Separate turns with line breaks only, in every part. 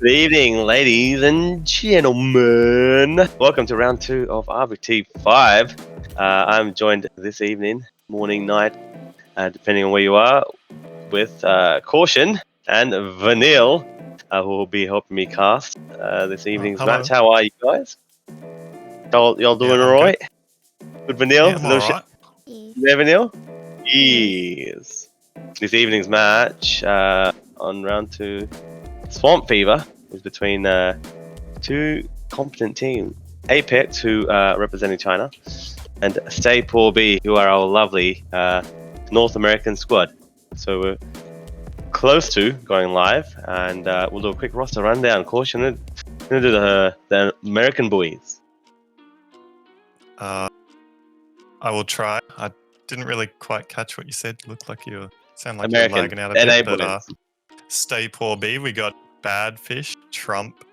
Good evening, ladies and gentlemen. Welcome to round 2 of RBT5. I'm joined this evening, morning, night, depending on where you are, with Caution and Vanille, who will be helping me cast this evening's match. How are you guys? Y'all doing alright? Good, Vanille?
Yeah, I'm alright.
Yeah, Vanille? Yes. This evening's match on round 2, Swamp Fever, is between two competent teams. Apex, who representing China, and StayPoorB, who are our lovely North American squad. So we're close to going live, and we'll do a quick roster rundown. Caution, we're gonna do the American boys.
I will try. I didn't really quite catch what you said. Looked like you sound like you're lagging out a bit. But StayPoorB, we got Badfish, Trump,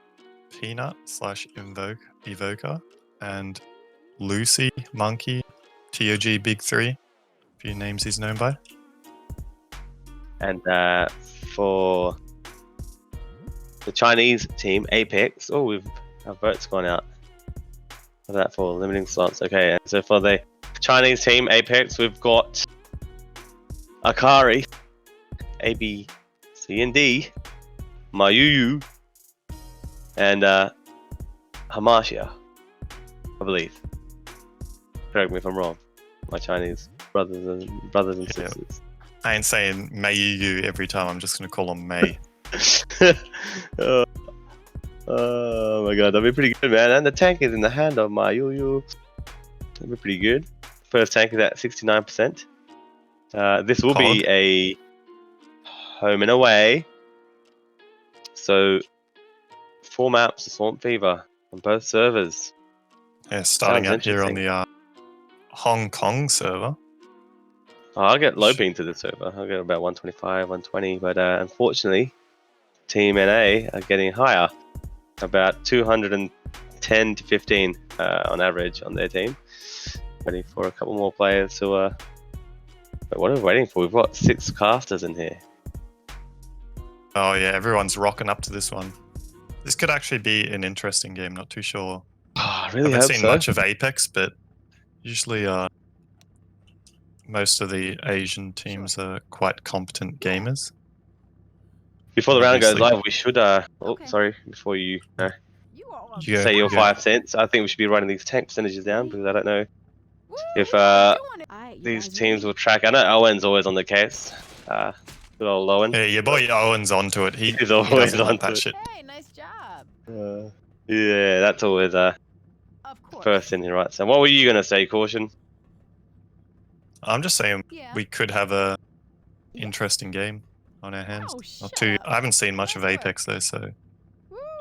Peanut / Evoker, and Lucy, Monkey, TOG Big 3. Few names he's known by.
And for the Chinese team, Apex. Oh, our vote's gone out. What's that for? Limiting slots. Okay, and so for the Chinese team, Apex, we've got Akari, A, B, C, and D, Mayuyu, and Hamashia, I believe. Correct me if I'm wrong. My Chinese brothers and sisters.
I ain't saying Mayuyu every time. I'm just gonna call him May.
Oh my god, that'd be pretty good, man. And the tank is in the hand of Mayuyu. That'd be pretty good. First tank is at 69%. This will be a home and away. So 4 maps of Swamp Fever on both servers.
Yeah, starting out here on the Hong Kong server.
Oh, I'll get low ping to the server. I'll get about 125, 120, but unfortunately, Team NA are getting higher, about 210 to 15 on average on their team. Waiting for a couple more players to. But what are we waiting for? We've got 6 casters in here.
Oh yeah, everyone's rocking up to this one. This could actually be an interesting game. Not too sure.
Oh, I really
haven't
hope
seen much of Apex, but usually most of the Asian teams are quite competent gamers.
Before the round goes live, we should. Sorry. Before you say your 5 cents, I think we should be writing these tank percentages down because I don't know if these teams will track. I know Owen's always on the case. Good old Owen.
Yeah, your boy Owen's onto it.
He's always on that
shit.
Hey, nice job.
Yeah, that's always first thing he writes. And what were you gonna say, Caution?
I'm just saying we could have a interesting game on our hands. Not too. I haven't seen much of Apex though, so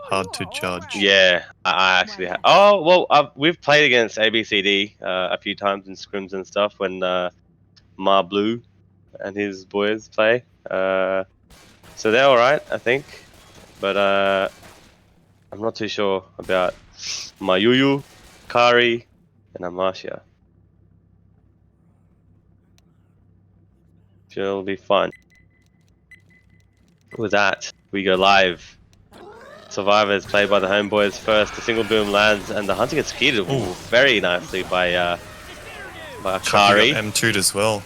hard to judge.
Yeah, I actually have. Oh well, we've played against ABCD a few times in scrims and stuff when Ma Blue and his boys play. So they're alright, I think. But I'm not too sure about Mayuyu, Kari, and Amashia. Sure, it'll be fun. With that, we go live. Survivors played by the homeboys first. The single boom lands, and the hunter gets skidded very nicely by Akari.
M2'd as well.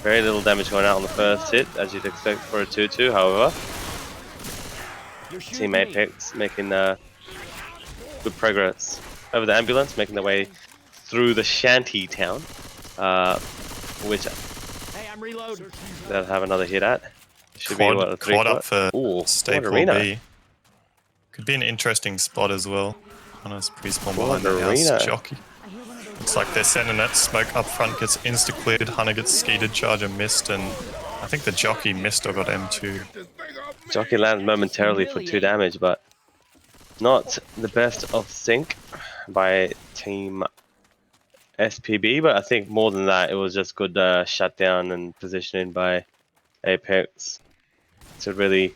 Very little damage going out on the first hit, as you'd expect for a 2-2. However, Team Apex making good progress over the ambulance, making their way through the shanty town, which they'll have another hit at. Should be what, a 3
quad up for StayPoorB. Could be an interesting spot as well. Hunter's pre-spawn behind the house. Jockey. Looks like they're sending it. Smoke up front gets insta-cleared. Hunter gets skeeted. Charger missed, and I think the Jockey missed or got M2.
Jockey lands momentarily for 2 damage, but not the best of sync by Team SPB. But I think more than that, it was just good shutdown and positioning by Apex to really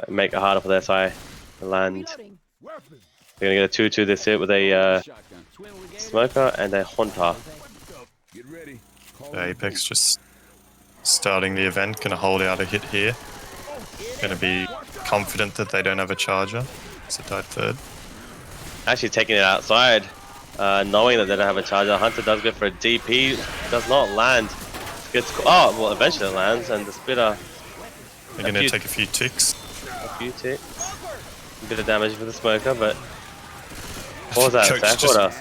make it harder for their side to land. They're going to get a 2-2 this hit with a Smoker and a Hunter.
Apex just starting the event, gonna hold out a hit here. going to be confident that they don't have a charger. So died third.
Actually taking it outside, knowing that they don't have a charger. Hunter does go for a DP, does not land. Well, eventually it lands, and the Splitter.
They're going to take a few ticks.
A few ticks. A bit of damage for the Smoker, but what was that?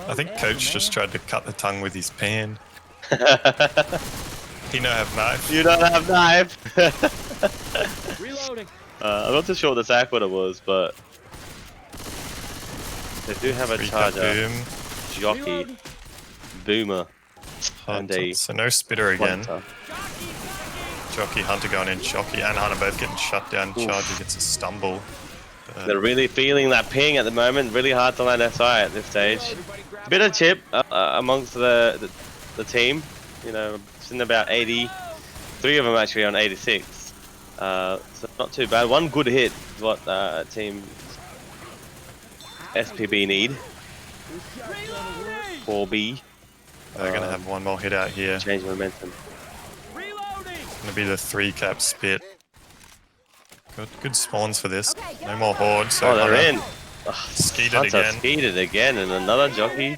I think Coach just tried to cut the tongue with his pan. He don't have knife.
You don't have knife. Reloading. I'm not too sure what the Sack Order was, but they do have a charger.
Boom.
Jockey, Boomer, and a
so no Spitter again.
Hunter.
Jockey, Hunter going in. Jockey and Hunter both getting shut down. Charger gets a stumble.
They're really feeling that ping at the moment. Really hard to land SI at this stage. Bit of chip amongst the team. You know, sitting about 80. 3 of them actually on 86. So not too bad. One good hit is what team SPB need. 4B.
They're going to have one more hit out here.
Change momentum.
It's going to be the 3-cap spit. Good spawns for this. No more horde. So
they're in.
Skeeted again.
Skeeted again, and another jockey.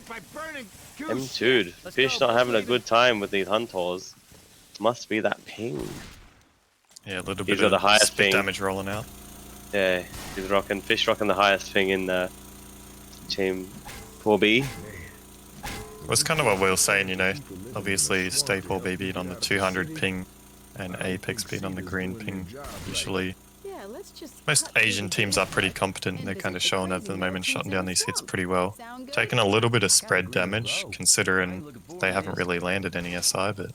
M2'd. Fish not having a good time with these Hunters. Must be that ping.
Yeah, a little bit
of the highest
spit
ping.
Damage rolling out.
Yeah, he's rocking. Fish rocking the highest thing in team 4B.
Well, it's kind of what we were saying, you know. Obviously, StayPoorB beat on the 200 ping, and Apex beat on the green ping. Usually, most Asian teams are pretty competent. They're kind of showing at the moment, shutting down these hits pretty well. Taking a little bit of spread damage, considering they haven't really landed any SI, but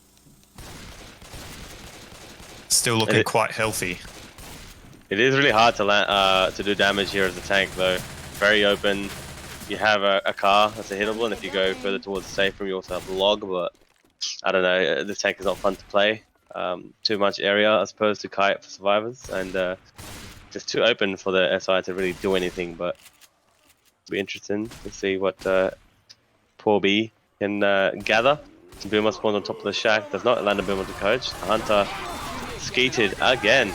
still looking quite healthy.
It is really hard to land, to do damage here as a tank, though. Very open. You have a car that's a hittable, and if you go further towards the safe room, you also have the log, but I don't know, this tank is not fun to play. Too much area as opposed to kite for survivors, and just too open for the SI to really do anything, but it'll be interesting to see what PoorB can gather. Boomer spawns on top of the shack, does not land a Boomer to coach. The Hunter skeeted again,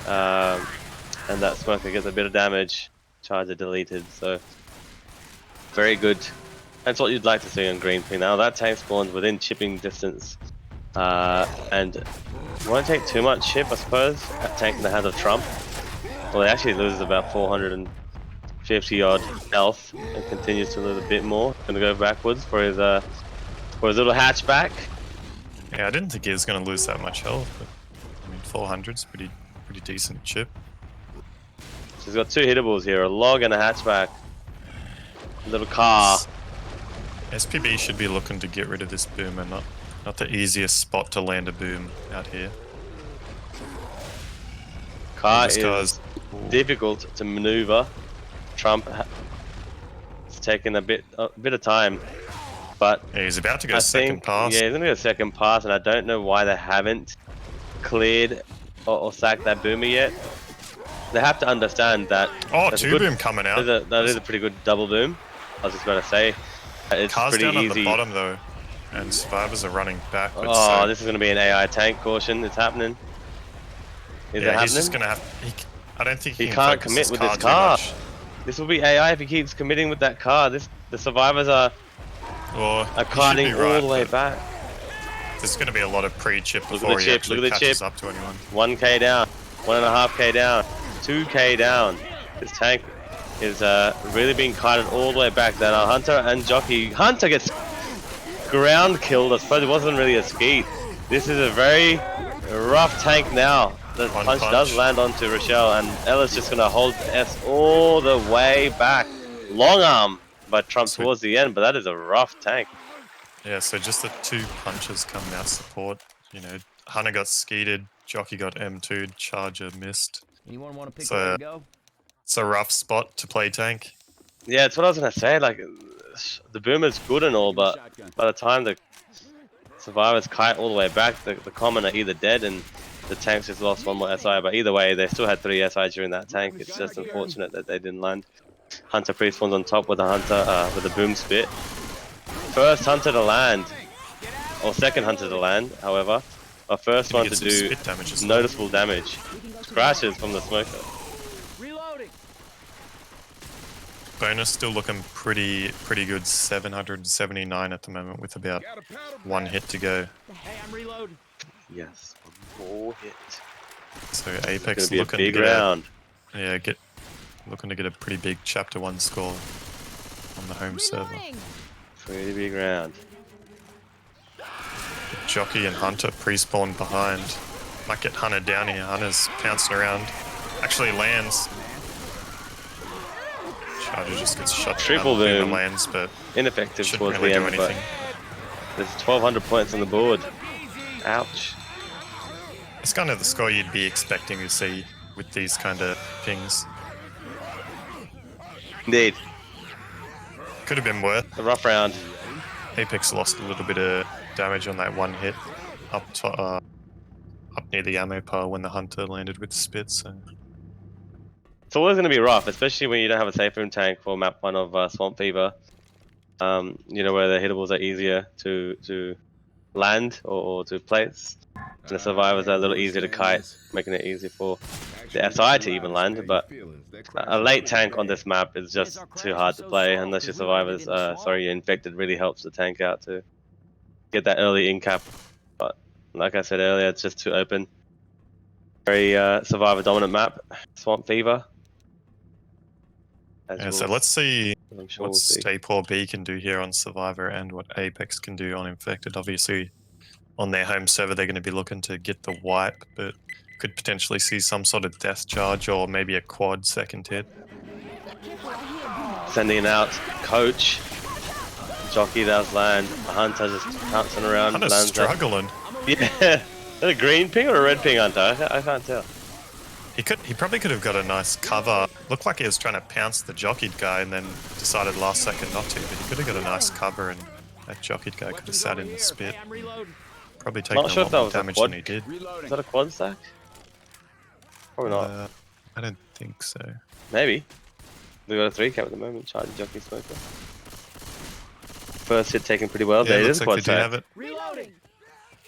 and that Smoker gets a bit of damage. Charger deleted, so very good. That's what you'd like to see on green ping. Now that tank spawns within chipping distance, and won't take too much chip, I suppose. That tank in the hands of Trump. Well, he actually loses about 450 odd health and continues to lose a bit more. Gonna go backwards for his little hatchback.
Yeah, I didn't think he was gonna lose that much health, but I mean 400's pretty decent chip.
So he's got 2 hittables here, a log and a hatchback. A little car.
SPB should be looking to get rid of this boomer, not the easiest spot to land a boom out here.
Car is difficult to maneuver. Trump it's taken a bit of time, but
yeah, he's about to go second pass.
Yeah, he's gonna go second pass, and I don't know why they haven't cleared or sacked that boomer yet. They have to understand that.
Oh, 2 boom coming out.
That is a pretty good double boom. I was just about to say. It's
Car's
pretty
down
easy.
on the bottom though, and survivors are running backwards.
Oh,
so
this is going to be an AI tank. Caution, it's happening. Is it happening?
He's just going to have. I don't think
he can't commit with this car. This will be AI if he keeps committing with that car. The survivors are kiting all the way back.
There's going to be a lot of pre-chip before he actually catches up to anyone.
1k down, 1.5k down, 2k down. This tank is really being kited all the way back. Then Hunter and Jockey. Hunter gets ground killed. I suppose it wasn't really a skeet. This is a very rough tank now. The punch does land onto Rochelle, and Ella's just going to hold S all the way back. Long arm by Trump towards the end, but that is a rough tank.
Yeah, so just the 2 punches coming out support. You know, Hunter got skeeted, Jockey got M2'd, Charger missed.
Anyone want to pick where to go?
It's a rough spot to play tank.
Yeah, that's what I was going to say. Like, the boomer's good and all, but by the time the survivors kite all the way back, the common are either dead and the tank's just lost 1 more SI. But either way, they still had 3 SI during that tank. It's just unfortunate that they didn't land. Hunter pre-spawns on top with a Hunter with a boom spit. First Hunter to land, or second Hunter to land, however. Our first one to do
spit damage as well.
noticeable damage. Scratches from the smoker.
Reloading.
Bonus still looking pretty good. 779 at the moment with about one hit to go.
Hey, I'm reloading.
Yes, one more hit.
So Apex
Be
looking
a big
to get
round.
looking to get a pretty big Chapter 1 score on the home server.
Pretty big round.
Jockey and Hunter pre-spawn behind. Might get hunted down here. Hunter's pouncing around. Actually lands. Charger just gets shut
Triple
down.
boom.
Lands, but
Ineffective
shouldn't
towards
really
the
do
end, but
anything.
there's 1,200 points on the board. Ouch.
It's kind of the score you'd be expecting to see with these kind of pings.
Indeed.
Could have been worse.
A rough round.
Apex lost a little bit of damage on that one hit up near the ammo pile when the Hunter landed with the spit. So
It's always going to be rough, especially when you don't have a safe room tank for map 1 of Swamp Fever. You know, where the hittables are easier to land or to place. And the survivors are a little easier to kite, making it easy for the SI to even land. But a late tank on this map is just too hard to play unless your survivors, your infected really helps the tank out to get that early in cap. But like I said earlier, it's just too open. Very survivor dominant map, Swamp Fever.
so let's see
I'm sure
what
we'll see.
StayPoorB can do here on Survivor and what Apex can do on Infected. Obviously, on their home server, they're going to be looking to get the wipe, but could potentially see some sort of death charge or maybe a quad second hit.
Sending out Coach. Jockey does land. The Hunter just pouncing around.
Hunter's
lands
struggling.
Yeah. Is that a green ping or a red ping, Hunter? I can't tell.
He probably could have got a nice cover. Looked like he was trying to pounce the jockeyed guy and then decided last second not to, but he could have got a nice cover and that jockeyed guy could have sat in the spit. Probably taken
Not sure
a
if
lot
that
more
was a
damage
quad.
than he did.
Is that a quad stack? Probably not.
I don't think so.
Maybe. We got a 3 cap at the moment. Charge jockey smoker. First hit taken pretty well.
Yeah,
There it
looks
is a
like
quad
they do
stack.
have it.
Reloading.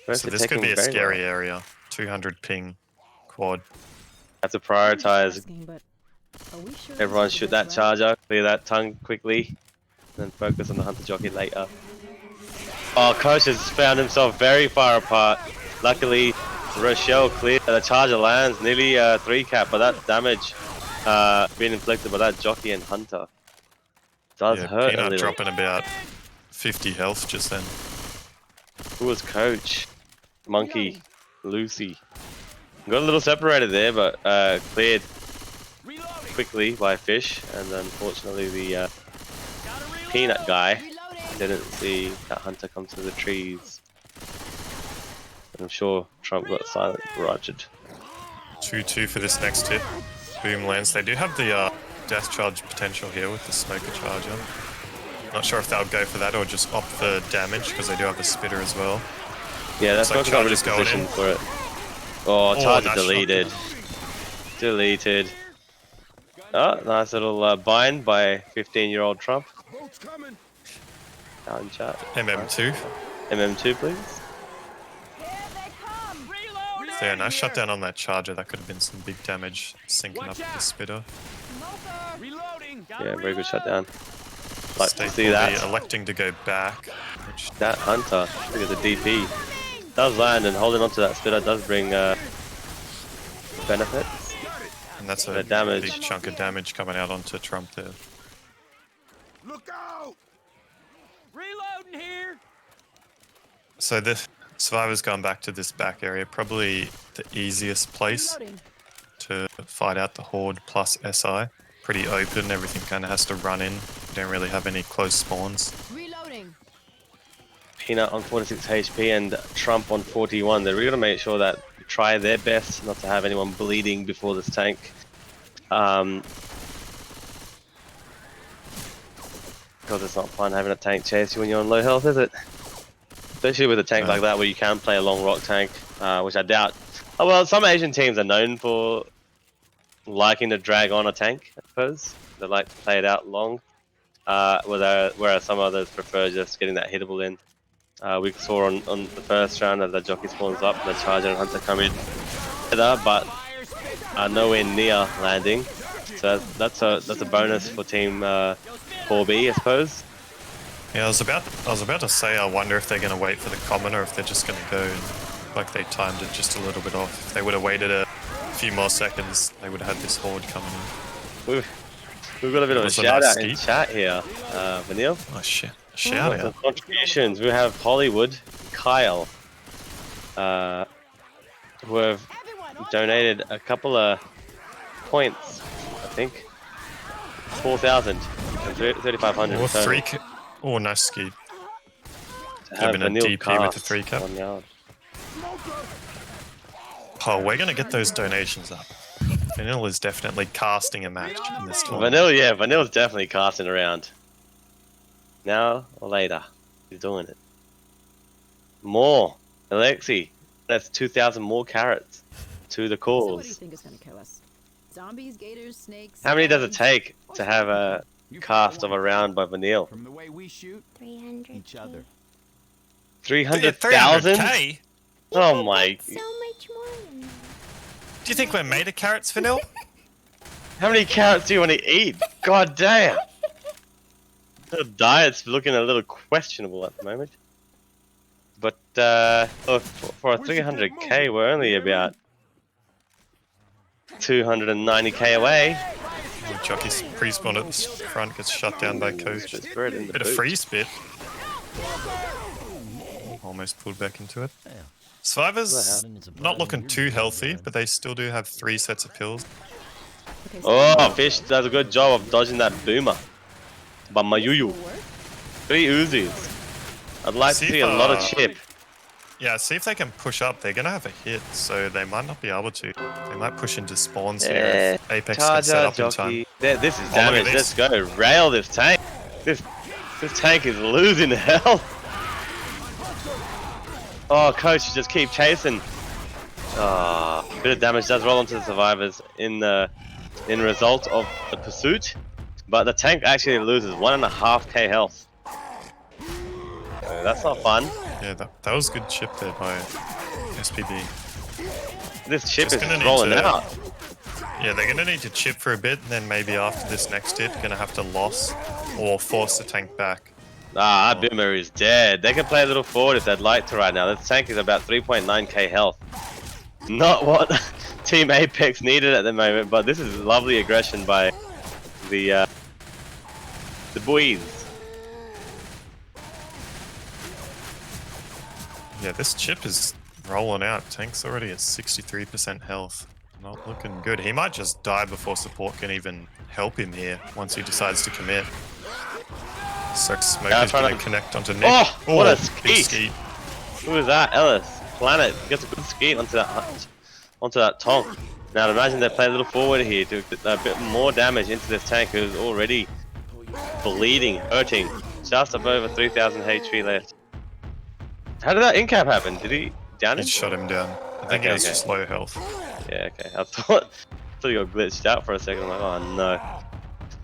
First
So
hit
this could
taken
be a
very
scary
well.
area. 200 ping quad.
Have to prioritize. Everyone shoot that charger, clear that tongue quickly, and then focus on the Hunter jockey later. Oh, Coach has found himself very far apart. Luckily, Rochelle cleared. The charger lands nearly 3 cap, but that damage being inflicted by that jockey and Hunter does hurt a
Peanut
little.
dropping about 50 health just then.
Who was Coach? Monkey, Lucy. Got a little separated there, but cleared quickly by Fish, and unfortunately the Peanut guy didn't see that Hunter come through the trees. And I'm sure Trump got silent barraged.
2-2 for this next hit. Boom lands. They do have the death charge potential here with the smoker charger. Not sure if they'll go for that or just opt for damage because they do have the spitter as well.
Yeah, that's
Looks
not
like
really
Charger's going
positioned
in.
for it. Oh, charger
nice
deleted. Deleted. Oh, nice little bind by 15-year-old Trump. Out in chat.
MM2.
MM2, please.
So yeah, nice shutdown on that charger. That could have been some big damage syncing up with the spitter.
Yeah, very good shutdown. Like to see
StayPoorB
that.
electing to go back. Which,
That Hunter, look at the DP. Does land, and holding onto that spitter does bring benefits.
and that's a
The damage.
big chunk of damage coming out onto Trump there.
Look out! Reloading here.
So the Survivor's gone back to this back area. Probably the easiest place to fight out the Horde plus SI. Pretty open, everything kind of has to run in. You don't really have any close spawns.
Reloading.
Peanut on 46 HP and Trump on 41. They're really going to make sure that they try their best not to have anyone bleeding before this tank. Because it's not fun having a tank chase you when you're on low health, is it? Especially with a tank like that where you can play a long rock tank, which I doubt. Oh well, some Asian teams are known for liking to drag on a tank, I suppose. They like to play it out long, whereas some others prefer just getting that hittable in. We saw on the first round as the jockey spawns up, the Charger and Hunter come in together, but are nowhere near landing. So that's a bonus for Team StayPoorB, I suppose.
Yeah, I was about to say, I wonder if they're going to wait for the common or if they're just going to go like they timed it just a little bit off. If they would have waited a few more seconds, they would have had this horde coming in.
We've got a bit of a shout out in chat here, Vanille.
Oh shit! Shout out.
Contributions. We have Hollywood, Kyle, who have donated a couple of points. I think 4,000 and 3,500.
Or 3K. Oh, nice ski. Having a DP with the 3 cap. Oh, we're gonna get those donations up. Vanille is definitely casting a match in this tournament.
Vanille's definitely casting around. Now or later, he's doing it. More, Alexi. That's 2,000 more carrots to the cause.
So what do you think is gonna kill us? Zombies, gators, snakes.
How many does it take to have a cast of a round by Vanille?
From the way we shoot
300
each other.
300,000?
300K?
Oh my!
So much more than that.
Do you think we're made of carrots, Vanille?
How many carrots do you want to eat? God damn! The diet's looking a little questionable at the moment. But look, for a 300k, we're only about 290k away.
Oh, Jockey's pre-spawn at the front gets shut down by Coach. Bit of free spit. Almost pulled back into it. Survivors not looking too healthy, but they still do have 3 sets of pills.
Oh, Fish does a good job of dodging that boomer. By Mayuyu. 3 Uzis. I'd like to see a lot of chip.
Yeah, see if they can push up. They're going to have a hit, so they might not be able to. They might push into spawns here if Apex can set up in time.
This is damage. Let's go. Rail this tank. This tank is losing hell. Oh, Coach, just keep chasing. Oh, bit of damage does roll onto the survivors in result of the pursuit, but the tank actually loses 1.5k health. So that's not fun.
Yeah, that was good chip there by SPB.
This chip is rolling out.
Yeah, they're going to need to chip for a bit, and then maybe after this next hit, going to have to loss or force the tank back.
Ah, that boomer is dead. They can play a little forward if they'd like to right now. This tank is about 3.9k health. Not what Team Apex needed at the moment, but this is lovely aggression by the boys.
Yeah, this chip is rolling out. Tank's already at 63% health. Not looking good. He might just die before support can even help him here once he decides to commit. So Smoke is going to connect onto Nick.
Oh, what a skeet.
Skeet!
Who is that? Ellis. Planet gets a good skeet onto that tonk. Now imagine they play a little forward here to get a bit more damage into this tank who's already bleeding, hurting. Just above 3,000 HP left. How did that in-cap happen? Did he down him?
It shot him down. I think he has just low health.
Yeah, okay. I thought he got glitched out for a second. I'm like, oh no.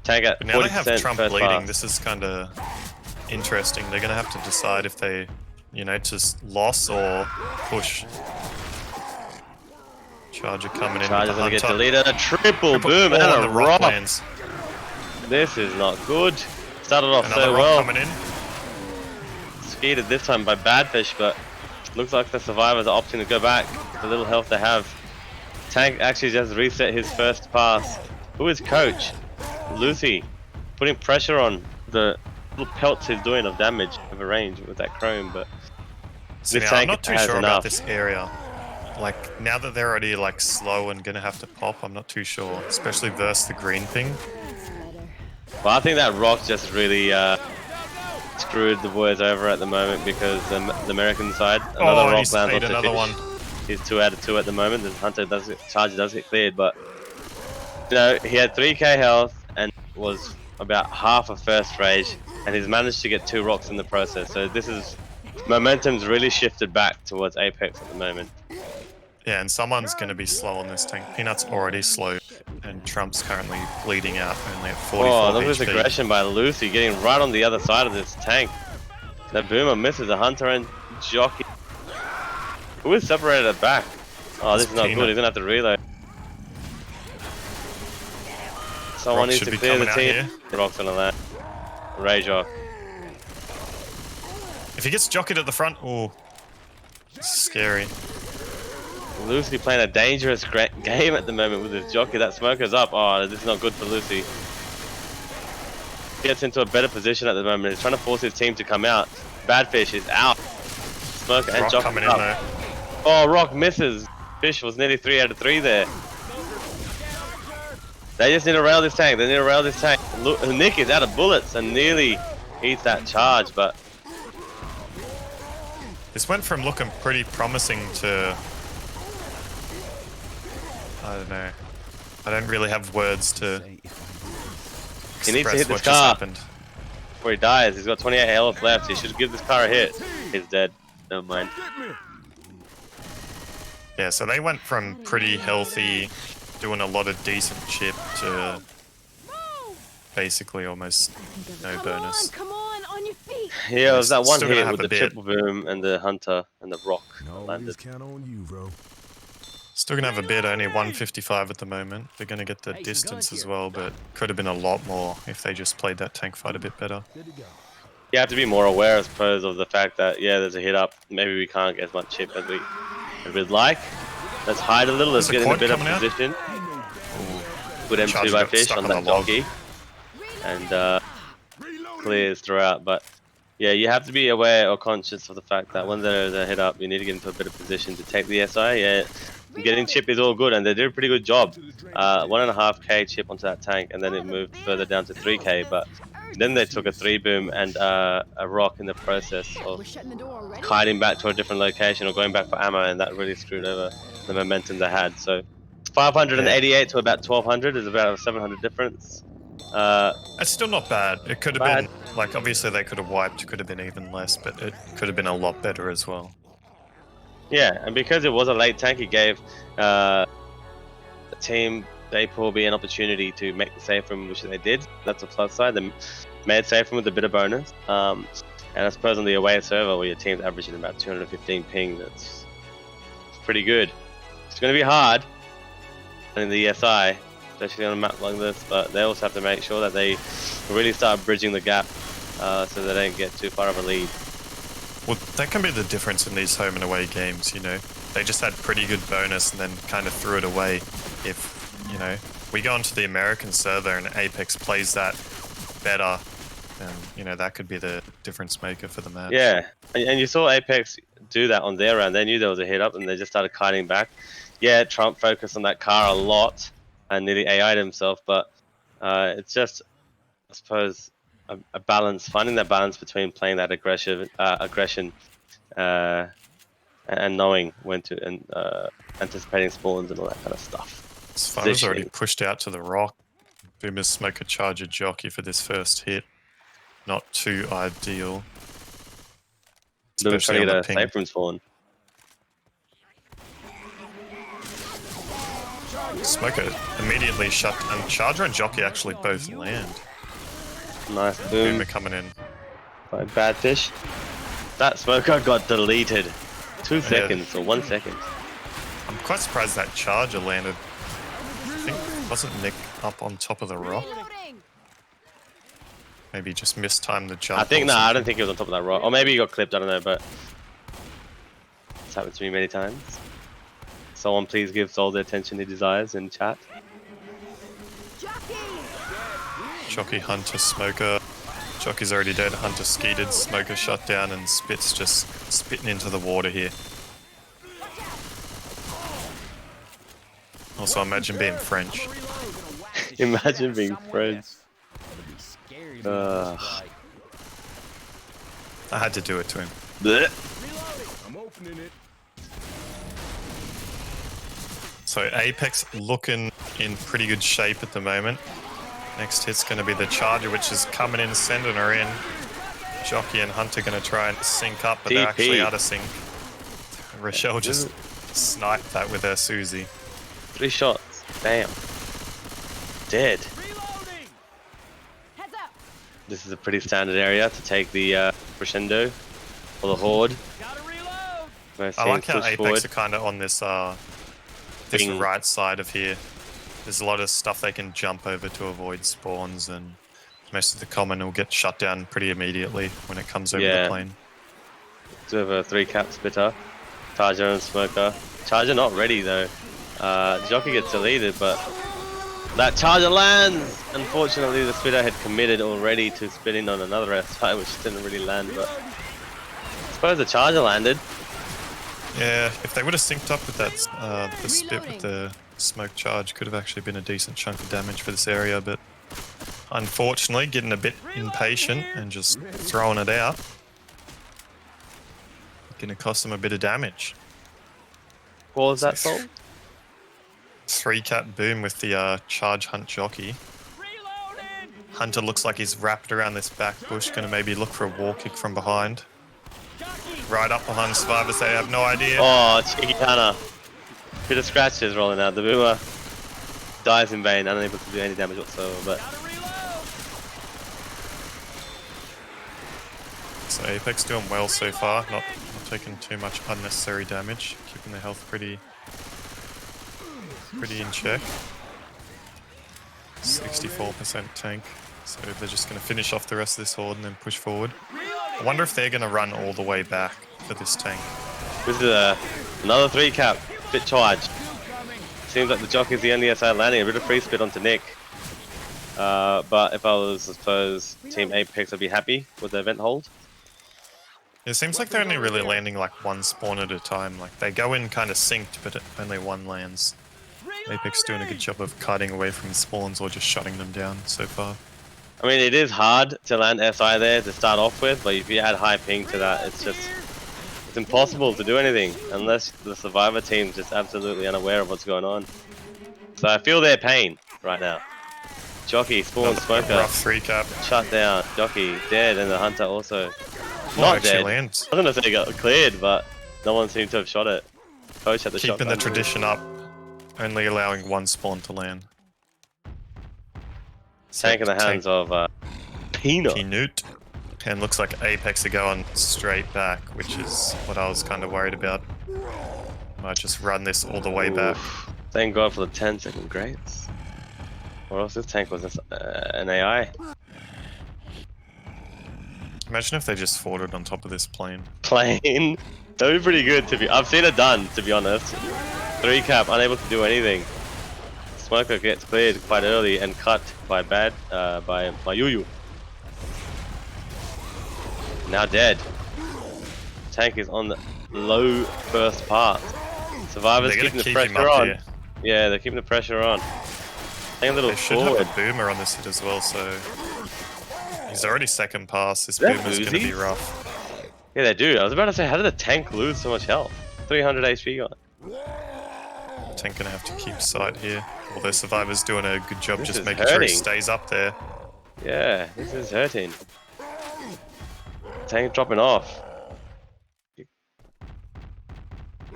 Tank at 40%
now they have Trump bleeding.
pass.
This is kind of interesting. They're going to have to decide if they, just loss or push. Charger coming in.
Charger's going to get deleted. A triple boom and a rock.
Lands.
This is not good. Started off
Another
so
rock
well.
coming in.
Skeeted this time by Badfish, but looks like the survivors are opting to go back. The little health they have. Tank actually just reset his first pass. Who is Coach? Lucy. Putting pressure on the little pelts he's doing of damage over range with that chrome, but
See,
this
now,
tank
I'm not too
has
sure
enough.
about this area. Like, now that they're already, slow and going to have to pop, I'm not too sure. Especially versus the green thing.
Well, I think that rock just really screwed the boys over at the moment because the American side, another rock lands onto
another one.
He's 2 out of 2 at the moment. The Charger does get cleared, but he had 3k health and was about half a first rage, and he's managed to get 2 rocks in the process. So this is momentum's really shifted back towards Apex at the moment.
Yeah, and someone's going to be slow on this tank. Peanut's already slow, and Trump's currently bleeding out, only at 44
Oh, look at
HP.
this aggression by Lucy, getting right on the other side of this tank. The boomer misses a hunter and jockey. Who is separated at back? Oh, this is not good. He's gonna have to reload. Someone needs to clear the team. Rock's gonna land. Rager.
If he gets jockeyed at the front, oh, scary.
Lucy playing a dangerous game at the moment with his jockey. That smoker's up. Oh, this is not good for Lucy. Gets into a better position at the moment. He's trying to force his team to come out. Badfish is out. Smoker and jockey coming up. In there. Oh, Rock misses. Fish was nearly 3 out of 3 there. They just need to rail this tank. They need to rail this tank. Nick is out of bullets and nearly eats that charge, but
this went from looking pretty promising to, I don't know. I don't really have words to
he needs to hit this car before he dies. He's got 28 health left. He should give this car a hit. He's dead. Never mind.
Yeah, so they went from pretty healthy, doing a lot of decent chip to basically almost no bonus.
Come on your feet.
Yeah, it was that one hit with the triple boom and the hunter and the rock landed.
Count on you, bro.
Still gonna have a bid, only 155 at the moment. They're gonna get the distance as well, but could have been a lot more if they just played that tank fight a bit better.
You have to be more aware, I suppose, of the fact that, yeah, there's a hit up. Maybe we can't get as much chip as we'd like. Let's hide a little. Let's get in a bit of position. Good M2 by Fish on that jockey. And clears throughout. But yeah, you have to be aware or conscious of the fact that when there's a hit up, you need to get into a better position to take the SI. Yeah, getting chip is all good, and they did a pretty good job. 1.5k chip onto that tank, and then it moved further down to 3k. But then they took a 3-boom and a rock in the process of kiting back to a different location or going back for ammo, and that really screwed over the momentum they had. So 588 to about 1200 is about a 700 difference.
It's still not bad. It could have been, like, obviously they could have wiped, could have been even less, but it could have been a lot better as well.
Yeah, and because it was a late tank, it gave the team StayPoorB an opportunity to make the safe room, which they did. That's a plus side. They made safe room with a bit of bonus. And I suppose on the away server, where your team's averaging about 215 ping, that's pretty good. It's going to be hard in the SI, especially on a map like this, but they also have to make sure that they really start bridging the gap so they don't get too far of a lead.
Well, that can be the difference in these home and away games, you know. They just had pretty good bonus and then kind of threw it away. If, you know, we go onto the American server and Apex plays that better, then, you know, that could be the difference maker for the match.
Yeah, and you saw Apex do that on their round. They knew there was a hit up and they just started kiting back. Yeah, Trump focused on that car a lot and nearly AI'd himself, but it's just, I suppose, a balance, finding that balance between playing that aggression and knowing when to, and anticipating spawns and all that kind of stuff.
Sfunner's already pushed out to the rock. Boomers smoke a charger jockey for this first hit. Not too ideal.
Boomers trying to get a safe room spawn.
Smoker immediately shut down. Charger and jockey actually both land.
Nice boom.
Boomer coming in.
By Badfish. That smoker got deleted. 2 seconds or 1 second.
I'm quite surprised that charger landed. I think, wasn't Nick up on top of the rock? Maybe just mistimed the jump.
I think, no, I don't think he was on top of that rock. Or maybe he got clipped, I don't know, but it's happened to me many times. Someone please give Soul the attention he desires in chat.
Jockey, Hunter, Smoker. Jockey's already dead, Hunter skeeted, Smoker shut down, and Spit's just spitting into the water here. Also, imagine being French.
Imagine being French.
I had to do it to him.
I'm opening it.
So Apex looking in pretty good shape at the moment. Next hit's going to be the Charger, which is coming in, sending her in. Jockey and Hunter going to try and sync up, but they're actually out of sync. Rochelle just sniped that with her Susie.
3 shots. Damn. Dead. This is a pretty standard area to take the crescendo for the horde.
Gotta reload.
Both
I like
teams
how
push
Apex
forward.
are kind of on this this
Thing.
right side of here. There's a lot of stuff they can jump over to avoid spawns, and most of the common will get shut down pretty immediately when it comes over the plane.
Do have a 3-cap splitter. Charger and Smoker. Charger not ready though. Jockey gets deleted, but that Charger lands! Unfortunately, the splitter had committed already to spitting on another SI, which didn't really land, but I suppose the Charger landed.
Yeah, if they would have synced up with that, the spit with the smoke charge could have actually been a decent chunk of damage for this area, but unfortunately, getting a bit impatient and just throwing it out, gonna cost them a bit of damage.
What was that, Sol?
3-cap boom with the charge hunt jockey.
Reloading.
Hunter looks like he's wrapped around this back bush, gonna maybe look for a wall kick from behind. Right up behind survivors, they have no idea.
Oh, cheeky Hunter. Bit of scratches rolling out. The boomer dies in vain, unable to do any damage whatsoever. But
Gotta reload.
So Apex doing well so far, not taking too much unnecessary damage, keeping their health pretty in check. 64% tank, so they're just going to finish off the rest of this horde and then push forward. I wonder if they're going to run all the way back for this tank.
this is another 3-cap. Bit charged. Seems like the jockey's the only SI landing. A bit of free spit onto Nick. But if I was, I suppose, Team Apex, I'd be happy with the event hold.
It seems like they're only really landing like one spawn at a time. Like they go in kind of synced, but only one lands. Apex doing a good job of cutting away from the spawns or just shutting them down so far.
I mean, it is hard to land SI there to start off with, but if you add high ping to that, it's impossible to do anything unless the survivor team's just absolutely unaware of what's going on. So I feel their pain right now. Jockey, spawn, Smoker,
rough 3-cap.
shut down. Jockey dead, and the Hunter also
Oh,
not
actually
dead.
lands.
I was gonna say it got cleared, but no one seemed to have shot it. Coach had the
Keeping the
shotgun.
tradition up, only allowing one spawn to land.
Tank in the hands of Peanut.
Peanut. And looks like Apex are going straight back, which is what I was kind of worried about. Might just run this all the way back.
Thank God for the 10-second grates. Or else this tank was just, an AI.
Imagine if they just fought it on top of this plane.
Plane. That would be pretty good to be. I've seen it done, to be honest. 3-cap, unable to do anything. Smoker gets cleared quite early and cut by Yuyu. Now dead. Tank is on the low first part. Survivors keeping the pressure on.
Here.
Yeah, they're keeping the pressure on. Take a little
They should
forward.
have a boomer on this hit as well, so he's already second pass. This boomer's going to be rough.
Yeah, they do. I was about to say, how did the tank lose so much health? 300 HP gone.
Tank going to have to keep sight here. Although survivors doing a good job
This
just
is
making sure he
hurting.
stays up there.
Yeah, this is hurting. Tank dropping off.
They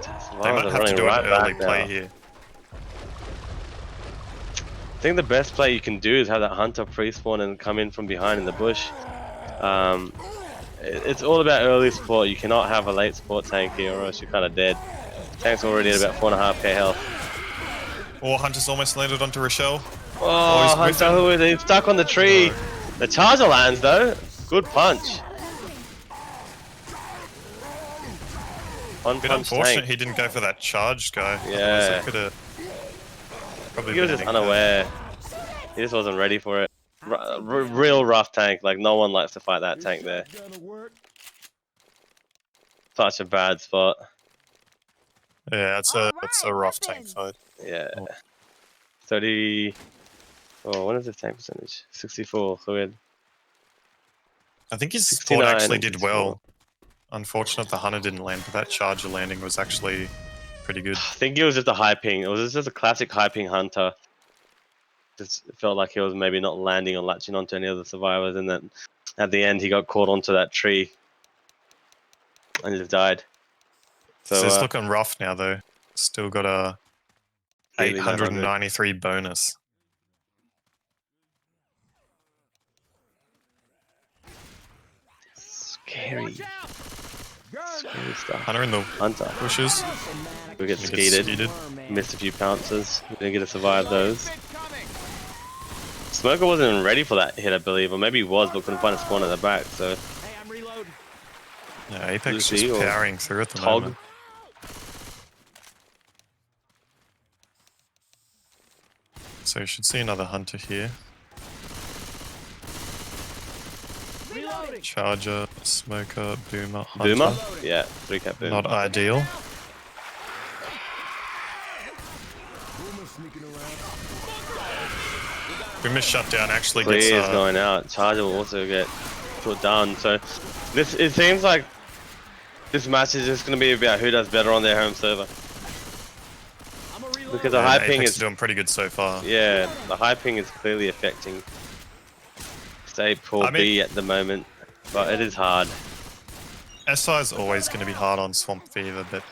Survivors
might
are
have to
running
do
right
an early
back
play
now.
here.
I think the best play you can do is have that Hunter pre-spawn and come in from behind in the bush. It's all about early support. You cannot have a late support tank here or else you're kind of dead. Tank's already at about 4.5k health.
Oh, Hunter's almost landed onto Rochelle.
Oh,
he's
Hunter, who is he? Stuck on the tree. The Charger lands though. Good punch. One
Bit
punch
unfortunate
tank.
he didn't go for that charged guy.
Yeah.
Could have probably
He was
been
just
an impact.
unaware. He just wasn't ready for it. Real rough tank. Like no one likes to fight that tank there. Such a bad spot.
Yeah, it's a rough tank fight.
Yeah.
Oh.
30. Oh, what is this tank percentage? 64. So we had
I think his
69
support actually
and
did
64.
well. Unfortunate the Hunter didn't land, but that charger landing was actually pretty good.
I think it was just a high ping. It was just a classic high ping Hunter. Just felt like he was maybe not landing or latching onto any of the survivors, and then at the end he got caught onto that tree and just died.
So it's
So
looking rough now though. Still got a
Daily
893 bonus.
Scary. Scary stuff.
Hunter in the
Hunter.
bushes.
We get
He gets
skeeted.
skeeted.
Missed a few pounces. We didn't get to survive those. Smoker wasn't even ready for that hit, I believe, or maybe he was, but couldn't find a spawn at the back. So
Hey, I'm reloading.
Yeah, Apex
Lucy
just
or
powering through at the
Tog.
moment. So you should see another hunter here.
Reloading.
Charger, smoker, boomer, hunter.
Boomer? Yeah, 3-cap boomer.
Not ideal.
Boomer sneaking around.
Boomer shutdown actually
Clear
gets
is going out. Charger will also get put down. So it seems like this match is just going to be about who does better on their home server.
I'm a reload.
Because the high ping
Apex
is
doing pretty good so far.
yeah, the high ping is clearly affecting StayPoorB at the moment, but it is hard.
SI is always going to be hard on Swamp Fever, but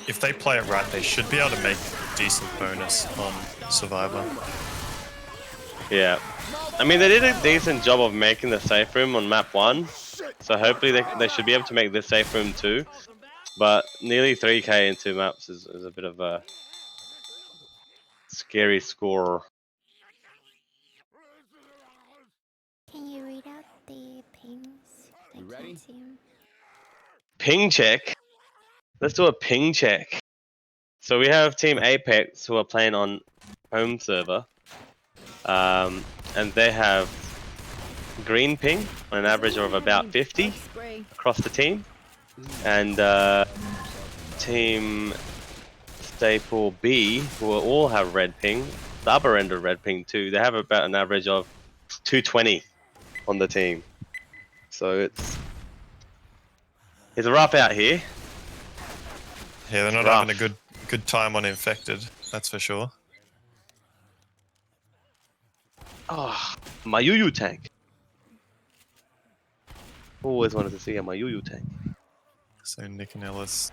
if they play it right, they should be able to make decent bonus on Survivor.
Yeah, I mean they did a decent job of making the safe room on map 1, so hopefully they should be able to make this safe room too. But nearly 3k in 2 maps is a bit of a scary score.
Can you read out the pings? I
You ready?
can't see 'em.
Ping check. Let's do a ping check. So we have Team Apex who are playing on home server, and they have green ping on an average of about 50
Spray.
across the team, and Team StayPoorB who all have red ping, the upper end of red ping too. They have about an average of 220 on the team. So it's rough out here.
Yeah, they're not
Rough.
having a good time on Infected, that's for sure.
Oh, my Yu tank. Always wanted to see a my Yu tank.
So Nick and Ellis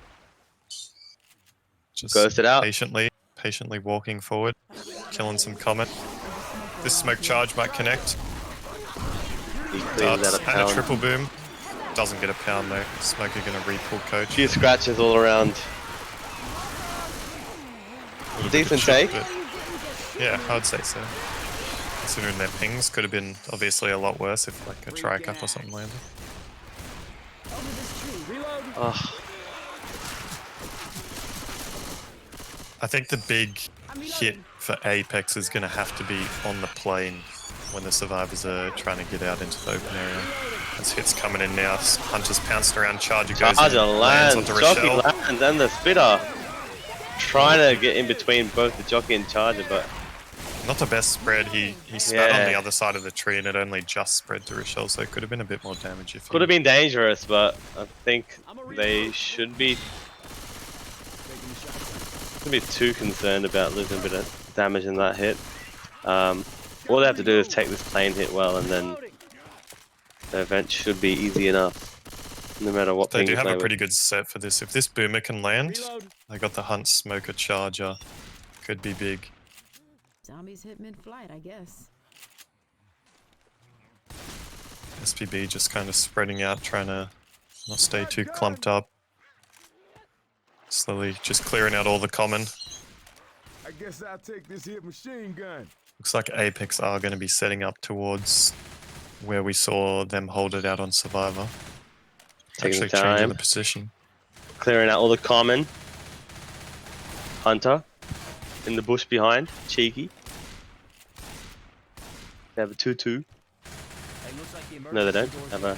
just
Ghosted out.
patiently walking forward, killing some Comet. This smoke charge might connect.
He clears
Darts
out a
and a
pound.
triple boom. Doesn't get a pound though. Smoker gonna re-pull coach.
Few scratches all around.
A little bit of
Decent
chip,
take.
but yeah, I would say so. Considering their pings could have been obviously a lot worse if like a tri-cap or something landed.
Over this tree. Reloading.
Oh,
I think the big hit for Apex is going to have to be on the plane when the survivors are trying to get out into the open area. As hits coming in now, Hunter's pounced around, Charger goes
Charger
in, lands
lands,
onto
Jockey
Rochelle.
lands, and the spitter. Trying to get in between both the Jockey and Charger, but
Not the best spread, he spat on
Yeah.
the other side of the tree and it only just spread to Rochelle, so it could have been a bit more damage if
could have been dangerous. But I think they shouldn't be too concerned about losing a bit of damage in that hit. All they have to do is take this plane hit well, and then the event should be easy enough, no matter what
They
thing
do
you
have
play
a
with.
pretty good set for this. If this Boomer can land,
Reload.
they got the Hunt, Smoker, Charger. Could be big.
Zombies hit mid-flight, I guess.
SPB just kind of spreading out, trying to not stay too clumped up. Slowly just clearing out all the common.
I guess I'll take this here machine gun.
Looks like Apex are going to be setting up towards where we saw them hold it out on Survivor.
Taking
Actually
the
changing
time.
the position.
Clearing out all the common. Hunter in the bush behind, cheeky. They have a 2-2. No, they don't. Have a.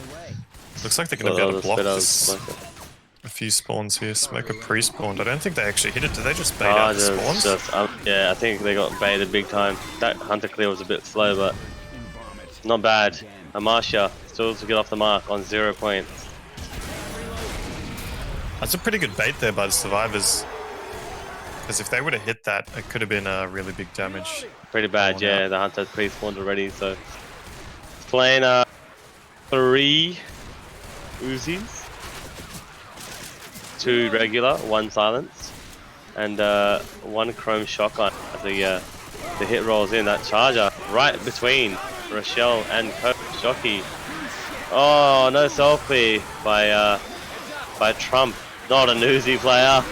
Looks like they're going to be able to block this.
Smoker.
A few spawns here. Smoker pre-spawned. I don't think they actually hit it. Did they just bait out the spawns?
Yeah, I think they got baited big time. That Hunter clear was a bit slow, but not bad. Amasha still to get off the mark on 0 points.
That's a pretty good bait there by the survivors. Because if they would have hit that, it could have been really big damage.
Pretty bad,
Oh,
yeah.
no.
The Hunter's pre-spawned already, so playing 3 Uzis, 2 regular, 1 silence, and 1 chrome shotgun. As the hit rolls in, that Charger right between Rochelle and Coach Jockey Oh, no selfie by Trump. Not an Uzi player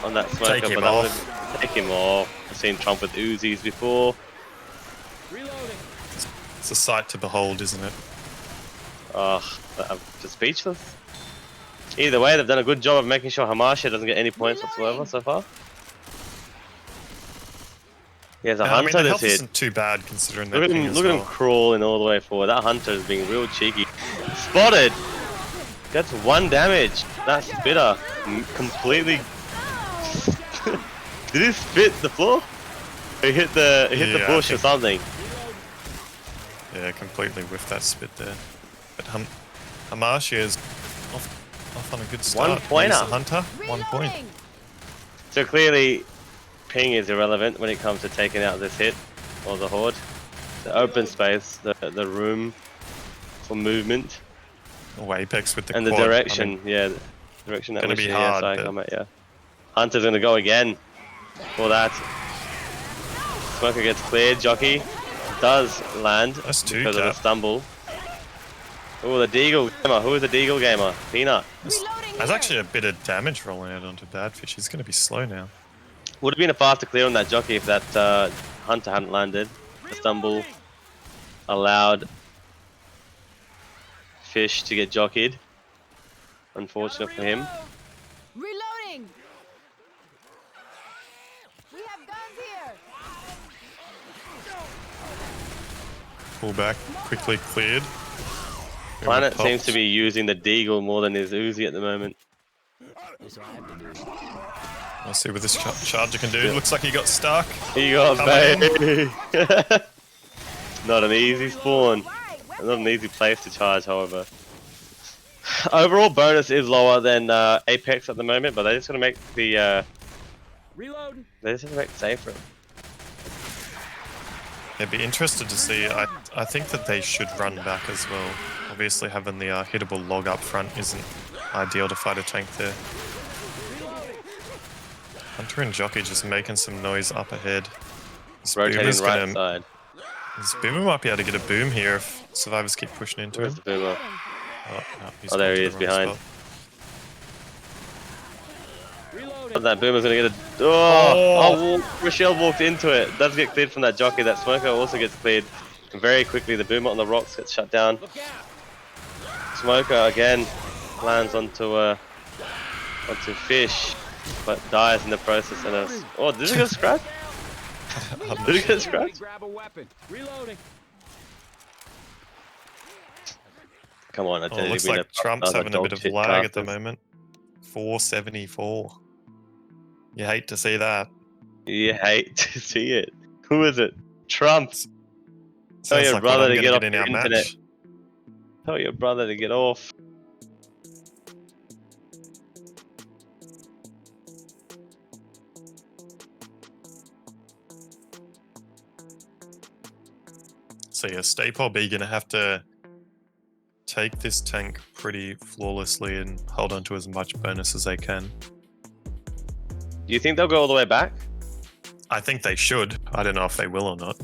on that smoker,
Take him
but that
off.
would take him off. I've seen Trump with Uzis before.
Reloading.
It's a sight to behold, isn't it?
Oh, I'm just speechless. Either way, they've done a good job of making sure Hamasha doesn't get any points whatsoever so far. He has a
Yeah, I mean,
hunter
the
this
health
hit.
isn't too bad considering
Look
that
at
thing
him!
as
Look at
well.
him crawling all the way forward. That hunter is being real cheeky. Spotted. Gets 1 damage. That spitter completely. Did he spit the floor? He hit the
Yeah,
bush
I
or
think-
something.
Yeah, completely whiffed that spit there. But Hamashi is off on a good start.
1 pointer.
He's a hunter. 1 point.
So clearly, ping is irrelevant when it comes to taking out this hit or the horde. The open space, the room for movement,
Oh, Apex with the
and the
quad.
direction.
I mean,
Yeah, the direction that
gonna
we
be
see.
hard,
Yeah, so
but-
come at, yeah. Hunter's gonna go again for that. Smoker gets cleared. Jockey does land
That's 2
because of the
cap.
stumble. Oh, the Deagle gamer. Who is the Deagle gamer? Peanut.
There's actually a bit of damage rolling out onto Badfish. He's going to be slow now.
Would have been a faster clear on that Jockey if that Hunter hadn't landed. The stumble allowed Fish to get jockeyed. Unfortunate for him.
Reloading! We have guns here!
Pull back, quickly cleared.
Planet
Popped.
seems to be using the Deagle more than his Uzi at the moment.
That's what I have to do.
Let's see what this charger can do. Looks like he got stuck.
He got
Coming
baby. Not an easy spawn. Not an easy place to charge, however. Overall bonus is lower than Apex at the moment, but they just gotta make the
Reloading.
they just gotta make it safer.
I'd be interested to see. I think that they should run back as well. Obviously, having the hittable log up front isn't ideal to fight a tank there. Hunter and Jockey just making some noise up ahead. This
Rotating
Boomer's
right
gonna-
side.
This Boomer might be able to get a boom here if survivors keep pushing into
Where's
him.
the boomer?
Oh, no, he's
Oh, there
gone to
he
the
is
wrong
behind.
spot.
Reloading.
That boomer's gonna get a. Oh! Rochelle walked into it. Does get cleared from that Jockey. That Smoker also gets cleared very quickly. The boomer on the rocks gets shut down.
Look out.
Smoker again lands onto Fish, but dies in the process. And oh, did he get scratched? Did he get scratched?
Grab a weapon. Reloading.
Come on, I
Oh,
tell you,
looks
we need
like
a-
Trump's
another
having a
dog
bit of
shit
lag at the
casters.
moment. 474. You hate to see that.
You hate to see it. Who is it? Trump. Tell
Sounds
your
like
brother
what I'm
to
gonna
get off
in
your
our
internet.
match.
Tell your brother to get off.
So yeah, StayPoorB gonna have to take this tank pretty flawlessly and hold on to as much bonus as they can.
Do you think they'll go all the way back?
I think they should. I don't know if they will or not.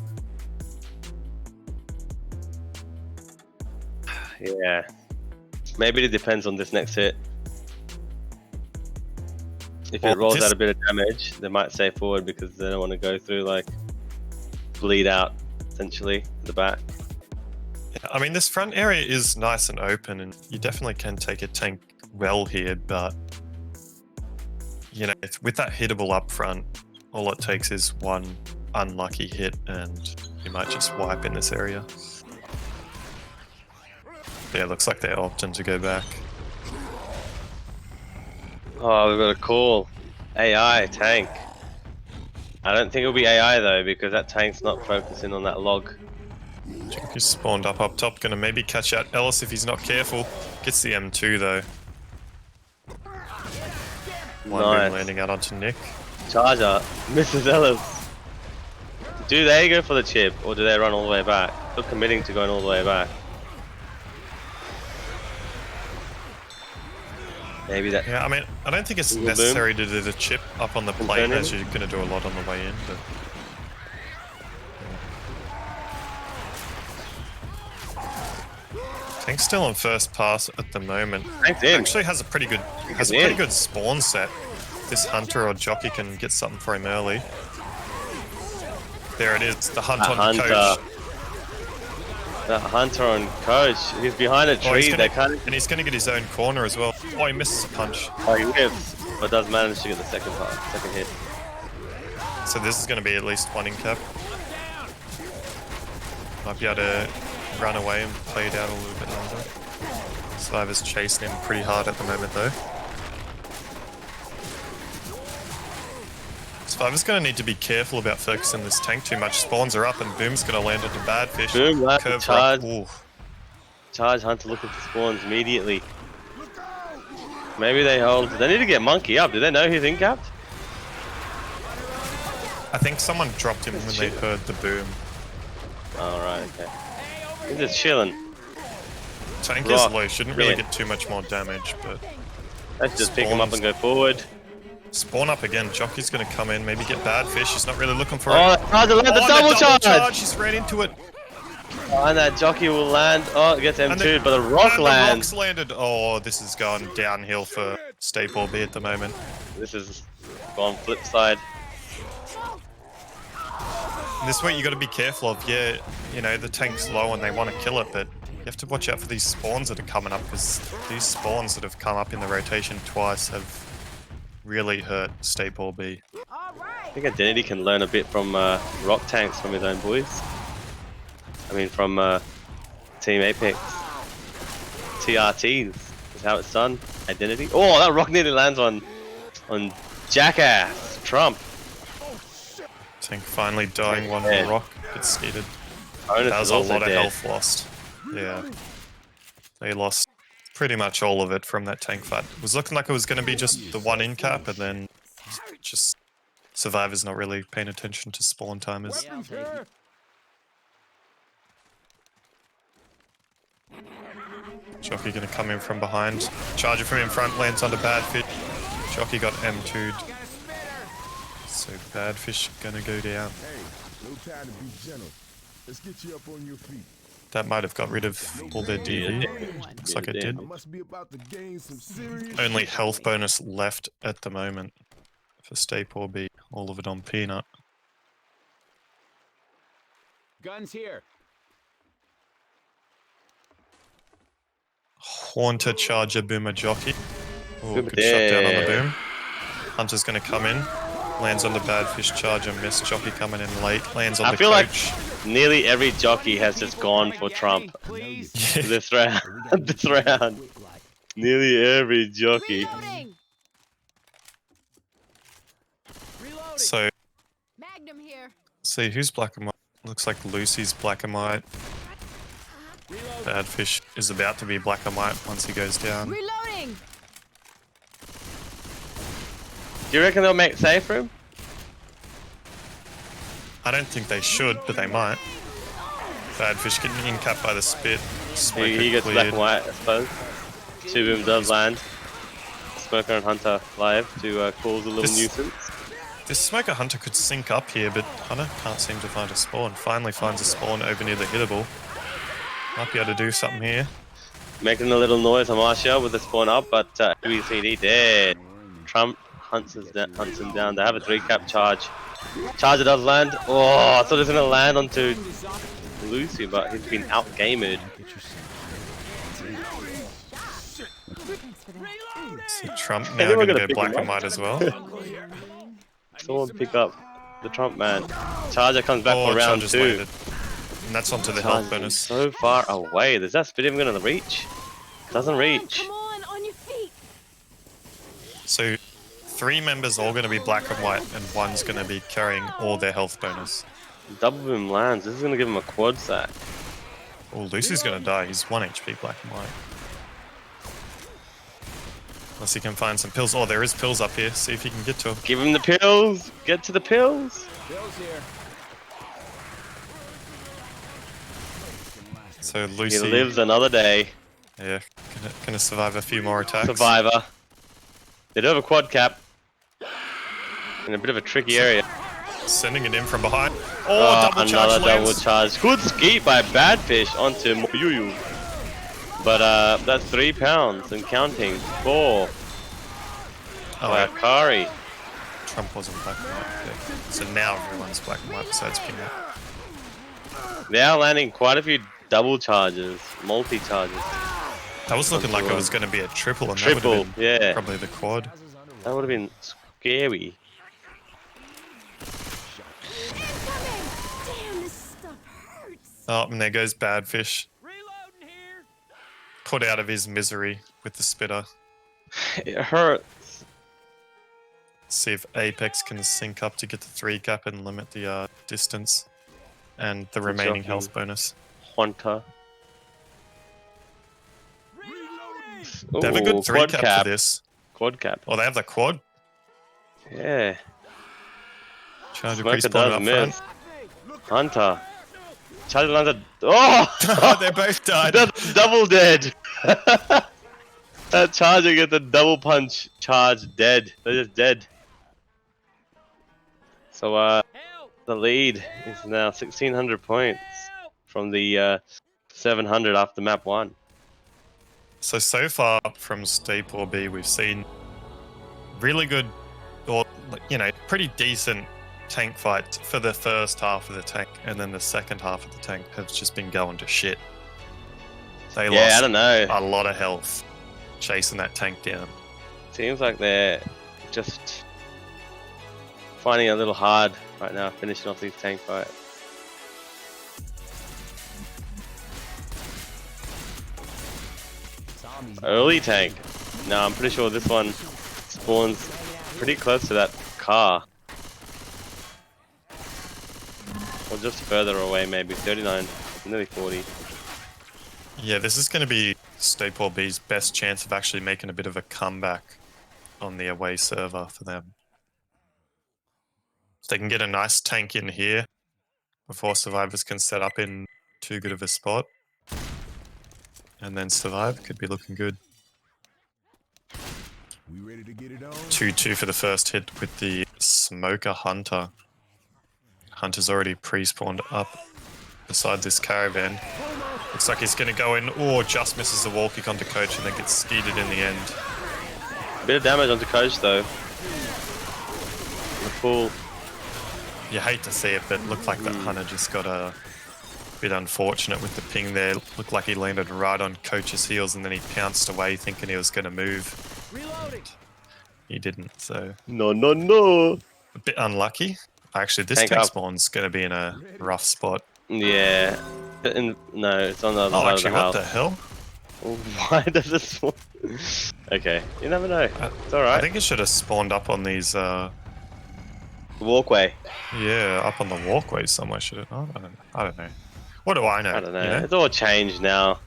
Yeah. Maybe it depends on this next hit. If
Well,
it rolls
this-
out a bit of damage, they might stay forward because they don't want to go through, like, bleed out, essentially, the back.
Yeah, I mean, this front area is nice and open, and you definitely can take a tank well here, but you know, with that hittable up front, all it takes is one unlucky hit, and you might just wipe in this area. Yeah, it looks like they're opting to go back.
Oh, we've got a call. AI, tank. I don't think it'll be AI, though, because that tank's not focusing on that log.
He's spawned up top, gonna maybe catch out Ellis if he's not careful. Gets the M2 though. One boom
Nice.
landing out onto Nick.
Charger, Mrs. Ellis. Do they go for the chip, or do they run all the way back? They're committing to going all the way back. Maybe that.
Yeah, I mean, I don't think it's
Boom.
necessary to do the chip up on the plane
Confirming.
as you're gonna do a lot on the way in, but Tank's still on first pass at the moment.
Tank's in.
Actually has a pretty good spawn set. This hunter or jockey can get something for him early. There it is, the hunt on coach.
The hunter on coach. He's behind a tree.
And he's going to get his own corner as well. Oh, he misses a punch.
Oh, he whiffs, but does manage to get the second hit.
So this is going to be at least one in cap. Might be able to run away and play it out a little bit longer. Survivor's chasing him pretty hard at the moment though. Survivor's going to need to be careful about focusing this tank too much. Spawns are up and Boom's going to land onto bad fish.
Boom,
curve
charge.
Ooh.
Charge hunter looking for spawns immediately. Maybe they hold. They need to get Monkey up. Do they know he's in capped?
I think someone dropped him when they heard the boom.
Alright, okay. He's just chilling.
Tank is low, shouldn't really get too much more damage, but...
Let's just pick him up and go forward.
Spawn up again, Jockey's gonna come in, maybe get bad fish, he's not really looking for
it.
The
double charge!
He's ran into it.
And that jockey will land. Oh, it gets M2'd, but the rock lands.
The rocks landed. Oh, this has gone downhill for StayPoorB at the moment.
This is gone flip side.
And this is what you got to be careful of. Yeah, you know, the tank's low and they want to kill it, but you have to watch out for these spawns that are coming up, because these spawns that have come up in the rotation twice have really hurt StayPoorB.
I think Identity can learn a bit from rock tanks from his own boys. I mean, from Team Apex. TRTs is how it's done. Identity. Oh, that rock nearly lands on Jackass Trump.
Tank finally dying one more rock. Gets skated.
That
was a lot of health lost. Yeah. They lost pretty much all of it from that tank fight. It was looking like it was going to be just the one in cap, and then just Survivor's not really paying attention to spawn timers. Jockey gonna come in from behind. Charger from in front lands under bad fish. Jockey got M2'd. So bad fish gonna go down.
Hey, no time to be gentle. Let's get you up on your feet.
That might have got rid of all their DV. Looks like it did. Only health bonus left at the moment for StayPoorB. All of it on Peanut.
Guns here.
Haunter, Charger, Boomer, Jockey. Oh, good shot down on the boom. Hunter's going to come in. Lands on the bad fish, Charger, miss. Jockey coming in late. Lands on the coach.
I feel like nearly every jockey has just gone for Trump this round. This round. Nearly every jockey.
So,
Magnum here.
see who's black and white. Looks like Lucy's black and white. Bad fish is about to be black and white once he goes down.
Reloading.
Do you reckon they'll make safe for him?
I don't think they should, but they might. Bad fish getting in cap by the spit.
He gets black and white, I suppose. Two boom does land. Smoker and Hunter live to cause a little nuisance.
This Smoker Hunter could sync up here, but Hunter can't seem to find a spawn. Finally finds a spawn over near the hittable. Might be able to do something here.
Making a little noise on Marcia with the spawn up, but WCD dead. Trump hunts him down. They have a 3-cap charge. Charger does land. Oh, I thought it was going to land onto Lucy, but he's been out-gamed.
So Trump now going to go black and white as well.
Someone pick up the Trump man. Charger comes back for round 2.
Landed. And that's onto the health bonus.
So far away. Is that spit even going to reach? Doesn't reach.
Come on your feet.
So 3 members all going to be black and white, and one's going to be carrying all their health bonus.
Double boom lands. This is going to give him a quad sack.
Oh, Lucy's going to die. He's 1 HP black and white. Unless he can find some pills. Oh, there is pills up here. See if he can get to them.
Give him the pills. Get to the pills.
Bill's here.
So Lucy...
He lives another day.
Yeah, gonna survive a few more attacks.
Survivor. They do have a quad cap. In a bit of a tricky area.
Sending it in from behind. Oh, double charge
another
lands.
double charge. Good skeet by Badfish onto Moyuyu. But that's 3 pounds and counting. 4.
Oh,
By Akari.
Trump wasn't black and white. Yeah. So now everyone's black and white besides Peanut.
They're landing quite a few double charges, multi-charges.
That was looking like it was going to be a triple, and
Triple,
that would have been
yeah.
probably the quad.
That would have been scary.
Damn, this stuff hurts.
Oh, and there goes Badfish.
Reloading here.
Put out of his misery with the spitter.
It hurts.
See if Apex can sync up to get the 3 gap and limit the distance and the remaining health bonus.
Hunter.
They have a good 3 cap for this.
Quad cap.
Oh, they have the quad.
Yeah.
Charger
Smoker
pre-spawn
does
up
miss.
front.
Hunter. Charger lands a... Oh!
They both died.
That's double dead. That Charger gets a double punch charge dead. They're just dead. So the lead is now 1,600 points from the 700 after map 1.
So far from StayPoorB, we've seen really good, or pretty decent tank fight for the first half of the tank, and then the second half of the tank has just been going to shit. They lost
I don't know.
a lot of health chasing that tank down.
Seems like they're just finding it a little hard right now, finishing off these tank fights. Early tank. No, I'm pretty sure this one spawns pretty close to that car. Or just further away, maybe 39, nearly 40.
Yeah, this is going to be StayPoorB's best chance of actually making a bit of a comeback on the away server for them. If they can get a nice tank in here before survivors can set up in too good of a spot, and then survive, could be looking good.
We ready to get it on?
2-2 for the first hit with the Smoker Hunter. Hunter's already pre-spawned up beside this caravan. Looks like he's going to go in, or just misses the wall kick onto Coach and then gets skeeted in the end.
Bit of damage onto Coach though. The pool.
You hate to see it, but it looked like that Hunter just got a bit unfortunate with the ping there. Looked like he landed right on Coach's heels and then he pounced away thinking he was going to move.
Reloading.
He didn't, so
No, no, no.
a bit unlucky. Actually, this tank spawn's going to be in a rough spot.
Yeah. No, it's on the other side
actually,
of the house.
what the hell?
Why does it spawn? Okay, you never know. It's alright.
I think it should have spawned up on these,
Walkway.
yeah, up on the walkway somewhere, should it? Oh, I don't know. What do I know?
I don't know.
You know?
It's all changed now.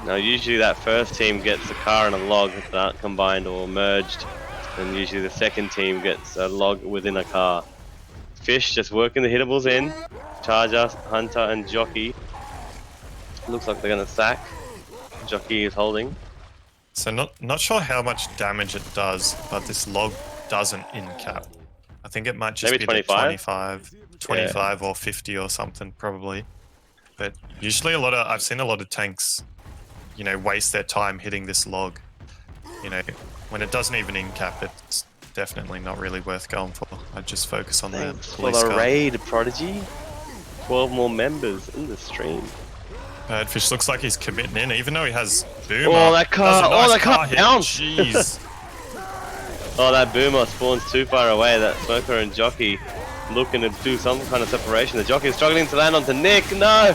Now, usually that first team gets a car and a log that aren't combined or merged. And usually the second team gets a log within a car. Fish just working the hittables in. Charger, Hunter, and Jockey. Looks like they're gonna sack. Jockey is holding.
So not sure how much damage it does, but this log doesn't in cap. I think it might just
Maybe
be
25?
25 or 50 or something probably. But usually I've seen a lot of tanks, waste their time hitting this log. When it doesn't even in cap, it's definitely not really worth going for. I'd just focus on the
Thanks for
police
the
car.
raid, Prodigy. 12 more members in the stream.
Badfish looks like he's committing in, even though he has Boomer.
Oh, that car!
Does a nice
that car
hit.
bounced!
Jeez.
Oh, that Boomer spawns too far away. That Smoker and Jockey looking to do some kind of separation. The Jockey is struggling to land onto Nick. No!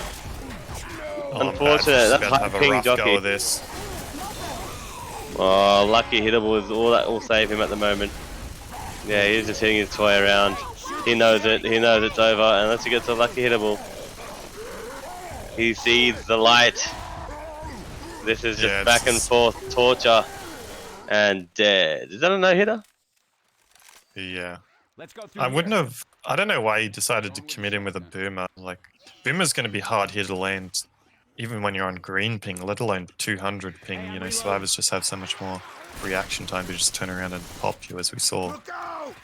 Oh,
Unfortunate.
Badfish
That's
about to
high
have a
ping
rough go
Jockey.
of this.
Oh, lucky hittable is all that will save him at the moment. Yeah, he's just hitting his toy around. He knows it. He knows it's over unless he gets a lucky hittable. He sees the light. This is just back and forth torture. And dead. Is that a no-hitter?
Yeah.
Let's go through
I
here.
don't know why he decided to commit in with a Boomer. Like, Boomer's going to be hard here to land, even when you're on green ping, let alone 200 ping. Survivors just have so much more reaction time to just turn around and pop you, as we saw.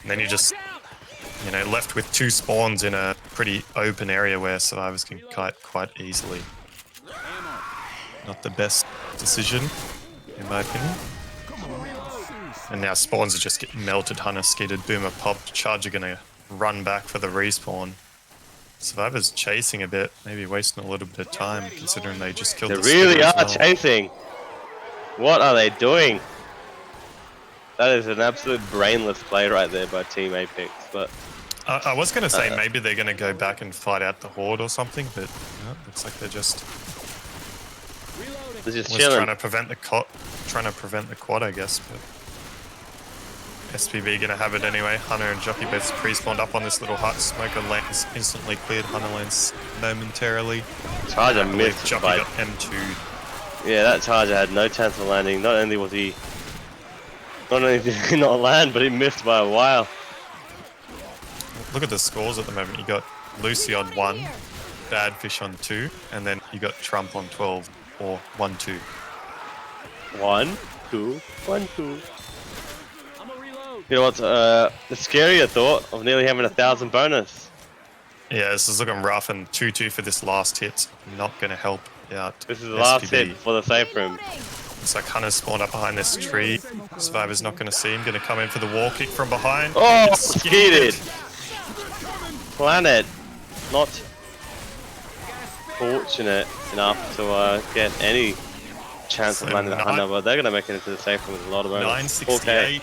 And then you just you know, left with 2 spawns in a pretty open area where survivors can kite quite easily. Not the best decision, in my opinion. And now spawns are just getting melted. Hunter skidded, Boomer popped, Charger gonna run back for the respawn. Survivors chasing a bit, maybe wasting a little bit of time considering they just killed
They
the
really
skidder as
are
well.
chasing. What are they doing? That is an absolute brainless play right there by Team Apex. But
I was going to say maybe they're going to go back and fight out the horde or something, but no, looks like they're just
chilling.
trying to prevent the quad, I guess. But SPB going to have it anyway. Hunter and Jockey both pre-spawned up on this little hut. Smoker lands instantly cleared. Hunter lands momentarily.
Charger missed
Jockey
by
got M2.
Yeah, that Charger had no chance of landing. Not only did he not land, but he missed by a while.
Look at the scores at the moment. You got Lucy on 1, Badfish on 2, and then you got Trump on 12 or 1-2.
1, 2, 1, 2. You know what's the scarier thought of nearly having 1,000 bonus?
Yeah, this is looking rough, and 2-2 for this last hit. Not going to help out.
This is the last hit for the safe room.
Looks like Hunter's spawned up behind this tree. Survivor's not going to see him. Going to come in for the wall kick from behind.
Oh, skidded! Planet, not fortunate enough to get any chance of landing the Hunter, but they're going to make it into the safe room with a lot of bonus.
968.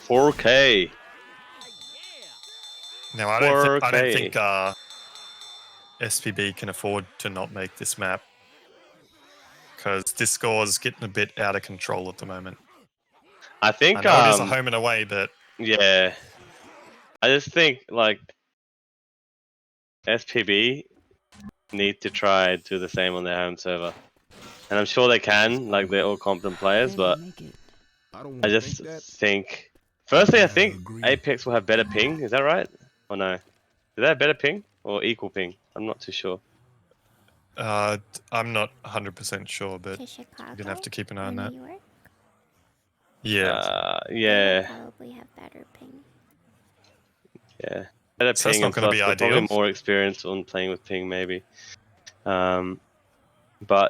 4K.
Now, I don't think SPB can afford to not make this map, because this score is getting a bit out of control at the moment.
I think
I know it is a home and away, but
yeah, I just think like SPB need to try and do the same on their home server, and I'm sure they can. Like they're all competent players, but I just think. Firstly, I think Apex will have better ping. Is that right? Or no? Do they have better ping or equal ping? I'm not too sure.
I'm not 100% sure, but you're gonna have to keep an eye on that. Yeah.
Yeah.
Probably have better ping.
Yeah. Better
So that's
ping
not
and
gonna
plus
be
they're
ideal.
probably more experience on playing with ping, maybe. But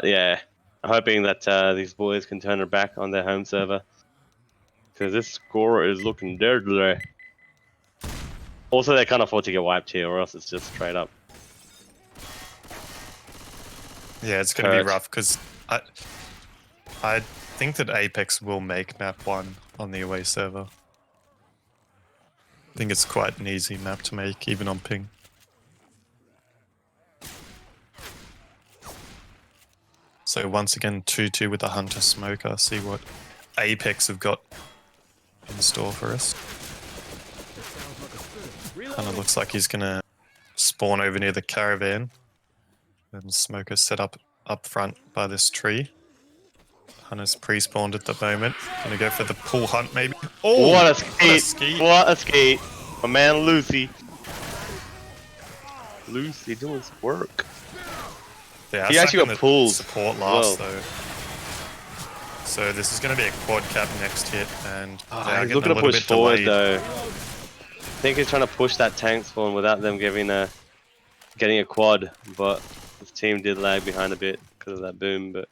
yeah, I'm hoping that these boys can turn it back on their home server, because this score is looking deadly. Also, they can't afford to get wiped here, or else it's just straight up.
Yeah, it's going to be rough, because I think that Apex will make map 1 on the away server. I think it's quite an easy map to make, even on ping. So once again, 2-2 with the Hunter Smoker. See what Apex have got in store for us. Hunter looks like he's going to spawn over near the caravan. And Smoker set up front by this tree. Hunter's pre-spawned at the moment. Gonna go for the pull hunt maybe. Oh,
what a skeet! What a skeet! My man Lucy. Lucy doing some work.
Yeah,
he actually got pulled.
Support last though. So this is gonna be a quad cap next hit, and
he's looking to push forward though. I think he's trying to push that tank spawn without them getting a quad, but his team did lag behind a bit because of that boom. But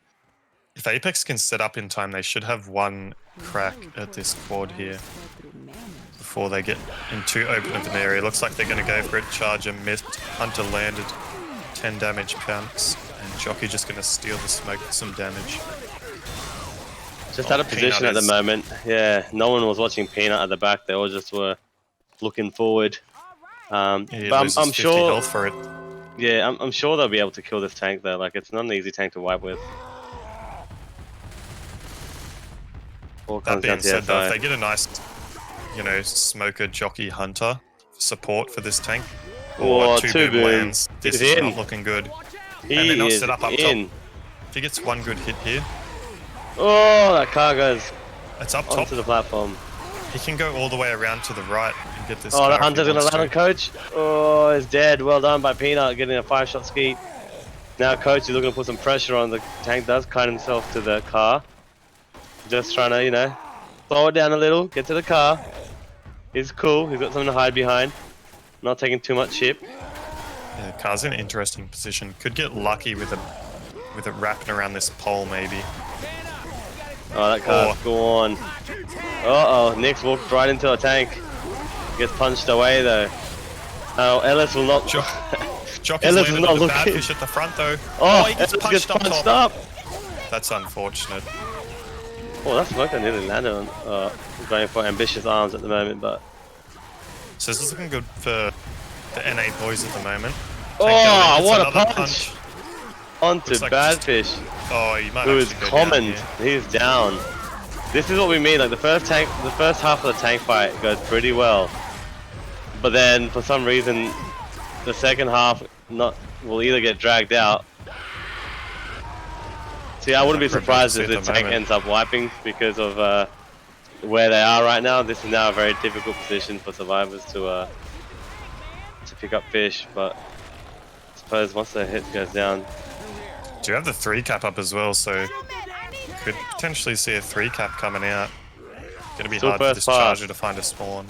if Apex can set up in time, they should have one crack at this quad here before they get in too open of an area. Looks like they're going to go for it. Charger missed. Hunter landed. 10 damage pounce. And Jockey just going to steal the smoke with some damage.
Just out of position at the moment. Yeah, no one was watching Peanut at the back. They all just were looking forward. But I'm sure.
Health for it.
Yeah, I'm sure they'll be able to kill this tank though. Like, it's not an easy tank to wipe with.
That being said, though, if they get a nice, Smoker, Jockey, Hunter support for this tank, or two boom lands, this is not looking good. And they're not set up top. If he gets one good hit here.
Oh, that car goes
up top
onto the platform.
He can go all the way around to the right and get this.
Oh, the Hunter's gonna land on Coach. Oh, he's dead. Well done by Peanut, getting a 5-shot skeet. Now Coach is looking to put some pressure on. The tank does kite himself to the car. Just trying to, slow it down a little, get to the car. He's cool, he's got something to hide behind. Not taking too much ship.
Yeah, the car's in an interesting position. Could get lucky with it wrapping around this pole, maybe.
Oh, that car's gone. Uh-oh, Nick's walked right into a tank. Gets punched away though. Oh, Ellis will not...
Jock is
Ellis is
landed
not
with the
looking.
badfish at the front though.
Oh,
He gets
Ellis
punched,
gets punched
up
up.
top. That's unfortunate.
Oh, that smoke I nearly landed on. Going for ambitious arms at the moment, but...
So this is looking good for the N8 boys at the moment.
Oh, what a
another
punch! Onto
Looks like
Badfish,
he might
who is
actually go down
common.
here.
He's down. This is what we mean. Like the first half of the tank fight goes pretty well, but then for some reason, the second half will either get dragged out. See, I wouldn't be surprised if the tank ends up wiping because of where they are right now. This is now a very difficult position for survivors to pick up fish, but I suppose once the hit goes down.
Do you have the 3 cap up as well, so could potentially see a 3 cap coming out. Gonna be
Still
hard for
first
this
pass.
charger to find a spawn.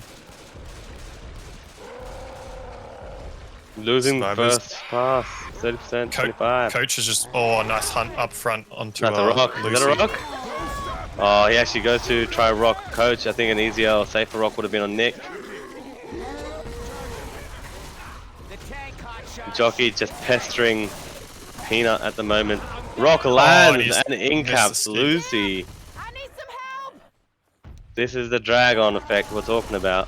Losing
Survivors.
first pass, 30%, 25.
Coach is just nice hunt up front onto
That's a rock.
Lucy.
Is that a rock? Oh, he actually goes to try rock Coach. I think an easier or safer rock would have been on Nick. Jockey just pestering Peanut at the moment. Rock lands and in-caps Lucy.
I need some help.
This is the drag-on effect we're talking about.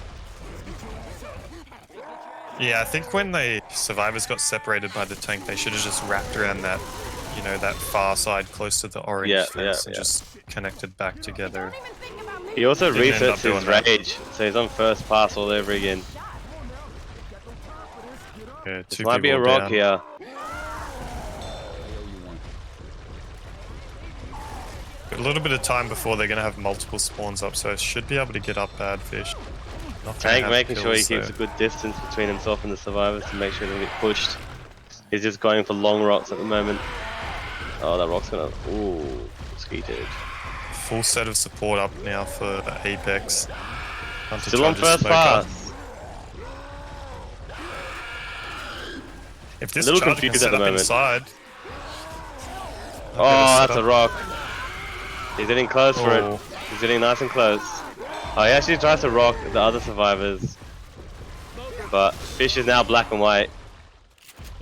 Yeah, I think when the survivors got separated by the tank, they should have just wrapped around that, that far side close to the orange fence and just connected back together.
He also
Didn't end up
resets
doing
his
that.
rage, so he's on first pass all over again.
Yeah,
This
2
might be a
people
rock
down.
here.
Got a little bit of time before they're going to have multiple spawns up, so it should be able to get up Badfish. Not gonna
Tank
have
making sure he
kills,
keeps a
though.
good distance between himself and the survivors to make sure he doesn't get pushed. He's just going for long rocks at the moment. Oh, that rock's gonna... Ooh, skeeted.
Full set of support up now for Apex. Hunter
Still on
charges
first
smoker.
pass.
If this
A little
charger can
confused
set
at the
up
moment.
inside...
Oh, that's a rock. He's getting close for
Oh.
it. He's getting nice and close. Oh, he actually tries to rock the other survivors. But Fish is now black and white.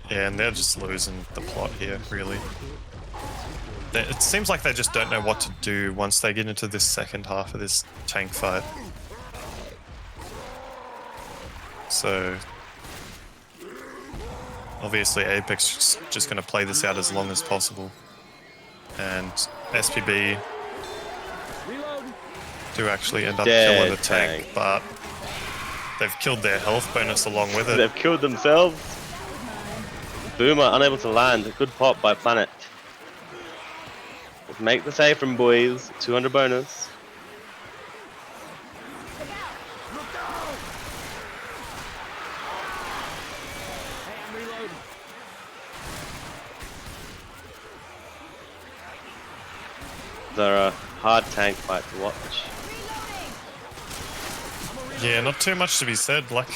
Yeah, and they're just losing the plot here, really. It seems like they just don't know what to do once they get into this second half of this tank fight. So... obviously Apex is just going to play this out as long as possible. And SPB do actually end up killing the tank, but they've killed their health bonus along with it.
They've killed themselves. Boomer unable to land. Good pop by Planet. Let's make the save from boys. 200 bonus. They're a hard tank fight to watch.
Yeah, not too much to be said. Like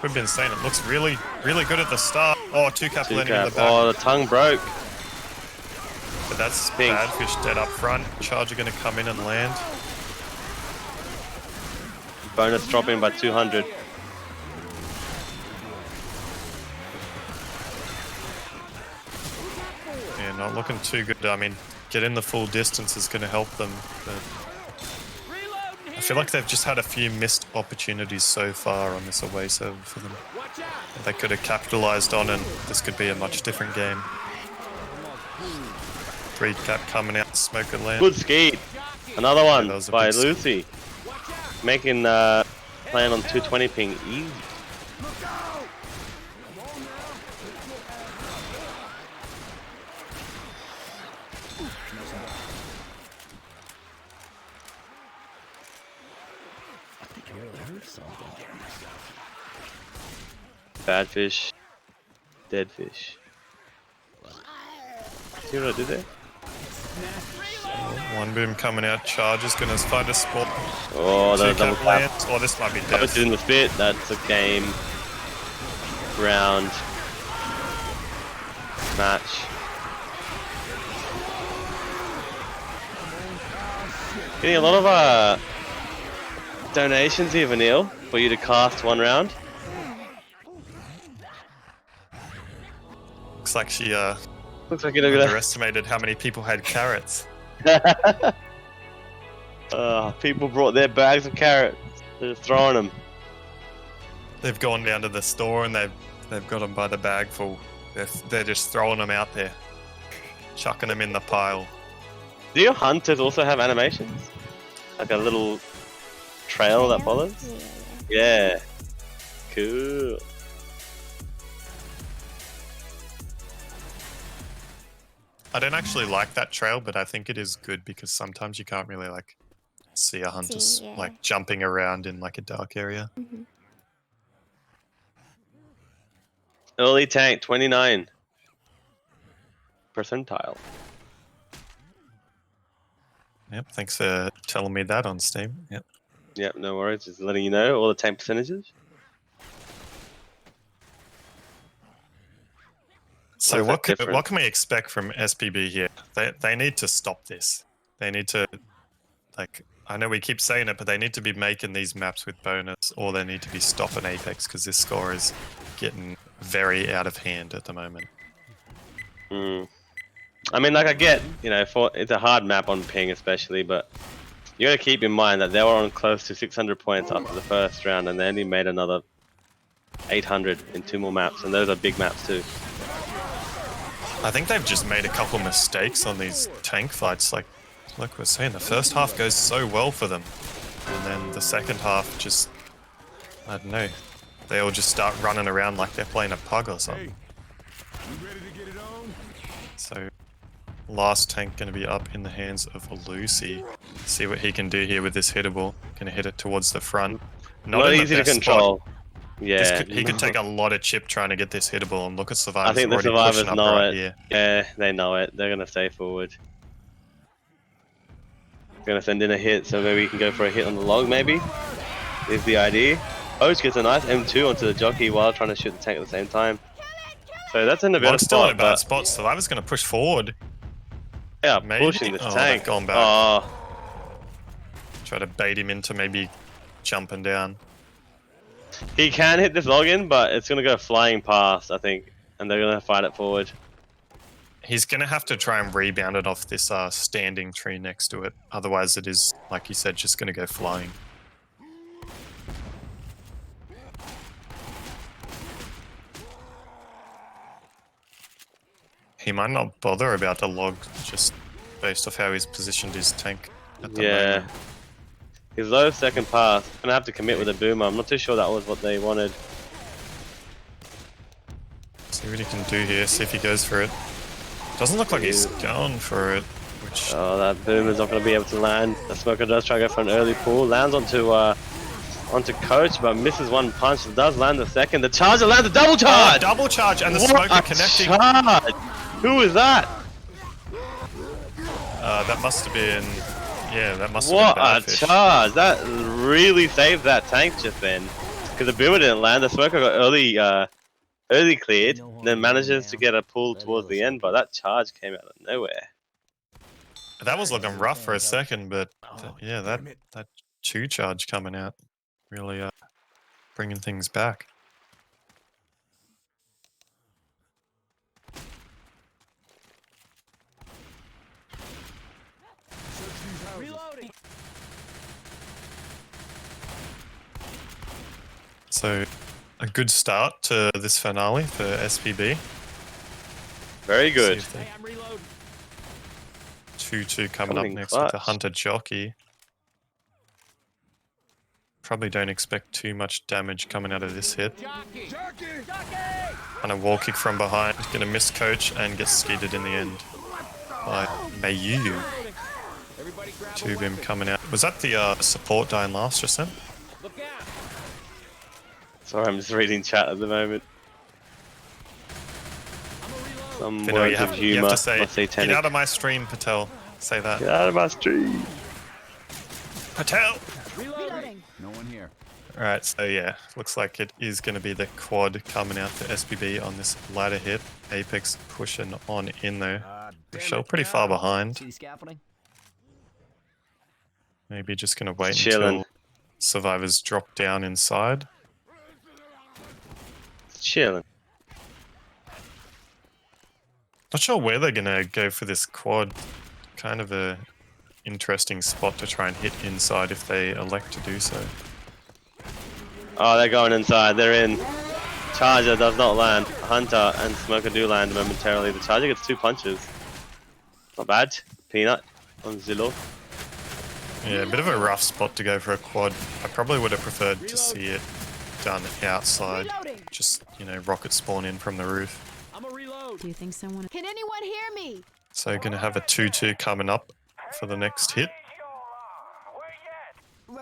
we've been saying, it looks really, really good at the start. Oh, 2 cap landing in the back.
Oh, the tongue broke.
But that's
Pink.
Badfish dead up front. Charger going to come in and land.
Bonus dropping by 200.
Yeah, not looking too good. I mean, getting the full distance is going to help them. But I feel like they've just had a few missed opportunities so far on this away server for them. That they could have capitalized on, and this could be a much different game. 3 cap coming out, smoker land.
Good skate. Another one
that was a
by
big skate.
Lucy. Making playing on 220 ping easy. Bad fish. Dead fish. See what I did there?
One boom coming out. Charge is going to find a spot.
Oh, the double tap.
lands. Oh, this might be
Coach
death.
in the spit. That's a game, round, match. Getting a lot of donations here, Vanille, for you to cast one round.
Looks like she
Looks like you're gonna.
underestimated how many people had carrots.
People brought their bags of carrots. They're just throwing them.
They've gone down to the store and they've got them by the bag full. They're just throwing them out there, chucking them in the pile.
Do your hunters also have animations? Like a little trail that follows? Yeah. Cool.
I don't actually like that trail, but I think it is good because sometimes you can't really like see a hunter like jumping around in like a dark area.
Early tank, 29 percentile.
Yep, thanks for telling me that on Steam. Yep.
Yep, no worries. Just letting you know all the tank percentages.
So what can we expect from SPB here? They need to stop this. They need to, like, I know we keep saying it, but they need to be making these maps with bonus, or they need to be stopping Apex because this score is getting very out of hand at the moment.
I mean, like I get, you know, it's a hard map on ping especially, but you got to keep in mind that they were on close to 600 points after the first round, and they only made another 800 in 2 more maps, and those are big maps too.
I think they've just made a couple mistakes on these tank fights. Like we're saying, the first half goes so well for them, and then the second half just, I don't know, they all just start running around like they're playing a pug or something.
You ready to get it on?
So, last tank going to be up in the hands of Lucy. See what he can do here with this hittable. Going to hit it towards the front.
Not easy to control.
Spot.
Yeah,
he could take a lot of chip trying to get this hittable, and look at Survivors.
I think the
already
Survivors
pushing up
know
right
it.
Here.
Yeah, they know it. They're gonna stay forward. Gonna send in a hit, so maybe we can go for a hit on the log. Maybe is the idea. Oach gets a nice M2 onto the jockey while trying to shoot the tank at the same time. So that's in a better
Log's still in a
spot.
bad spot. Survivors going to push forward.
Yeah,
Maybe.
pushing this
Oh,
tank.
they've gone back.
Oh,
Try to bait him into maybe jumping down.
he can hit this login, but it's gonna go flying past, I think, and they're gonna fight it forward.
He's going to have to try and rebound it off this standing tree next to it. Otherwise, it is, like you said, just going to go flying. He might not bother about the log, just based off how he's positioned his tank at the moment.
His low second pass. Gonna have to commit with a boomer. I'm not too sure that was what they wanted.
See what he can do here, see if he goes for it. Doesn't look like he's going for it, which...
Oh, that boomer's not gonna be able to land. The smoker does try to go for an early pull. Lands onto Coach, but misses one punch. It does land the second. The charger lands a double charge!
Oh, double charge, and the
What
smoker
a
connecting.
Charge! Who is that?
That must have been... Yeah, that must have
What
been bad
a
fish.
charge! That really saved that tank just then. Because the boomer didn't land. The smoker got early cleared, then manages to get a pull towards the end, but that charge came out of nowhere.
That was looking rough for a second, but yeah, that 2 charge coming out really bringing things back.
Reloading.
So, a good start to this finale for SPB.
Very good.
Hey, I'm reloading.
2-2 coming up
Coming
next with the
clutch.
Hunter Jockey. Probably don't expect too much damage coming out of this hit.
Jockey.
Jockey!
Jockey.
And a wall kick from behind. Gonna miss Coach and get skidded in the end by Mayu.
Everybody grab a
2
weapon.
Bim coming out. Was that the support dying last just then?
Look out.
Sorry, I'm just reading chat at the moment.
I'm a reload.
Some
You know,
words
you
of
have
humor.
to say,
must say
get out of my stream, Patel. Say that.
Get out of my street.
Patel!
Reloading.
No one here.
Alright, so yeah, looks like it is going to be the quad coming out for SPB on this ladder hit. Apex pushing on in though. Rochelle pretty far behind.
See the scaffolding?
Maybe just going to wait
Chilling.
until survivors drop down inside.
Chilling.
Not sure where they're going to go for this quad. Kind of a interesting spot to try and hit inside if they elect to do so.
Oh, they're going inside. They're in. Charger does not land. Hunter and Smoker do land momentarily. The Charger gets 2 punches. Not bad. Peanut on Zillow.
Yeah, a bit of a rough spot to go for a quad. I probably would have preferred to see it done outside.
Reloading.
Just, you know, rocket spawn in from the roof.
I'm a reload.
Do you think someone? Can anyone hear me?
So going to have a 2-2 coming up for the next hit.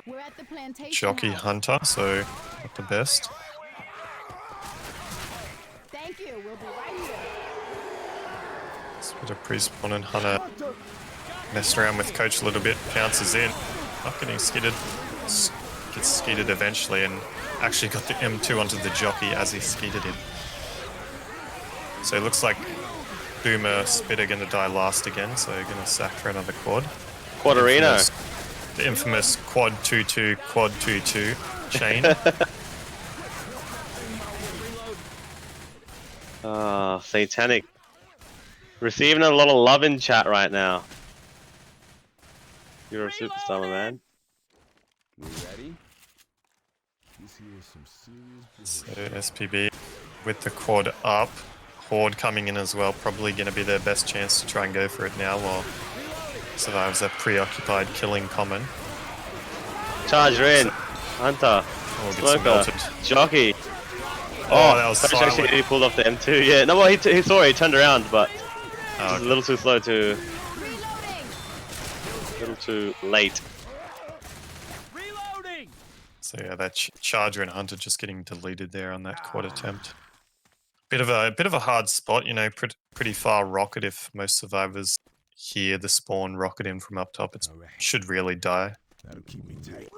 We're at the plantation.
Jockey
house.
Hunter, so not the best.
Thank you. We'll be right here.
It's a bit of pre-spawn and Hunter messed around with Coach a little bit, pounces in. Not getting skidded. Gets skidded eventually and actually got the M2 onto the jockey as he skidded in. So it looks like Boomer Spitter going to die last again, so going to sack for another quad.
Quadarino.
The infamous quad 2-2, quad 2-2 chain.
Ah, satanic. Receiving a lot of love in chat right now. You're a superstar, my man.
We ready? This here is some serious
So SPB with the quad up. Horde coming in as well, probably going to be their best chance to try and go for it now while survivors are preoccupied killing common.
Charger in. Hunter.
Oh, gets
Smoker.
melted.
Jockey.
Oh, that was
Coach
silent.
actually pulled off the M2. Yeah, no, well, he saw it. He turned around, but
Oh,
just a little too slow to.
Reloading.
A little too late.
Reloading.
So yeah, that Charger and Hunter just getting deleted there on that quad attempt. Bit of a hard spot, you know, pretty far rocket. If most survivors hear the spawn rocket in from up top, it should really die.
that'll keep me tight.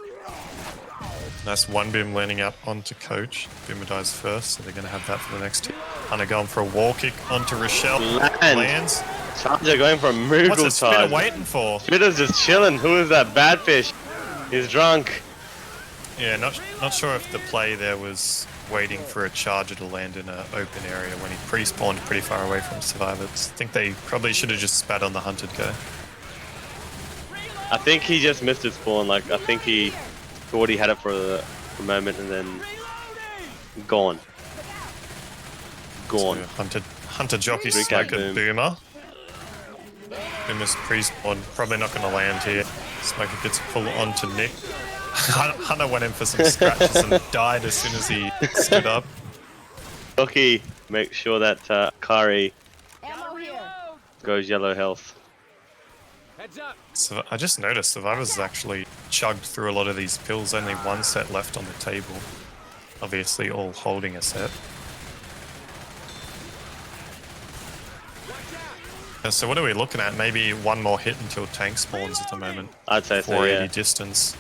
Nice one boom landing out onto Coach. Boomer dies first, so they're going to have that for the next hit. Hunter going for a wall kick onto Rochelle. Lands.
Charger going for a Moogle
What's a Spitter
charge.
waiting for?
Spitter's just chilling. Who is that bad fish? He's drunk.
Yeah, not sure if the play there was waiting for a Charger to land in an open area when he pre-spawned pretty far away from survivors. I think they probably should have just spat on the hunted guy.
I think he just missed his spawn. Like, I think he thought he had it for a moment and then gone. Gone.
So hunter jockey
Recap
Smoker
boom.
Boomer. Boomer's pre-spawn, probably not going to land here. Smoker gets a pull onto Nick. Hunter went in for some scratches and died as soon as he stood up.
Jockey, make sure that Kari
Ammo here.
goes yellow health.
Heads up.
So I just noticed survivors actually chugged through a lot of these pills. Only one set left on the table. Obviously all holding a set. So what are we looking at? Maybe one more hit until tank spawns at the moment.
I'd say so,
480
yeah.
distance.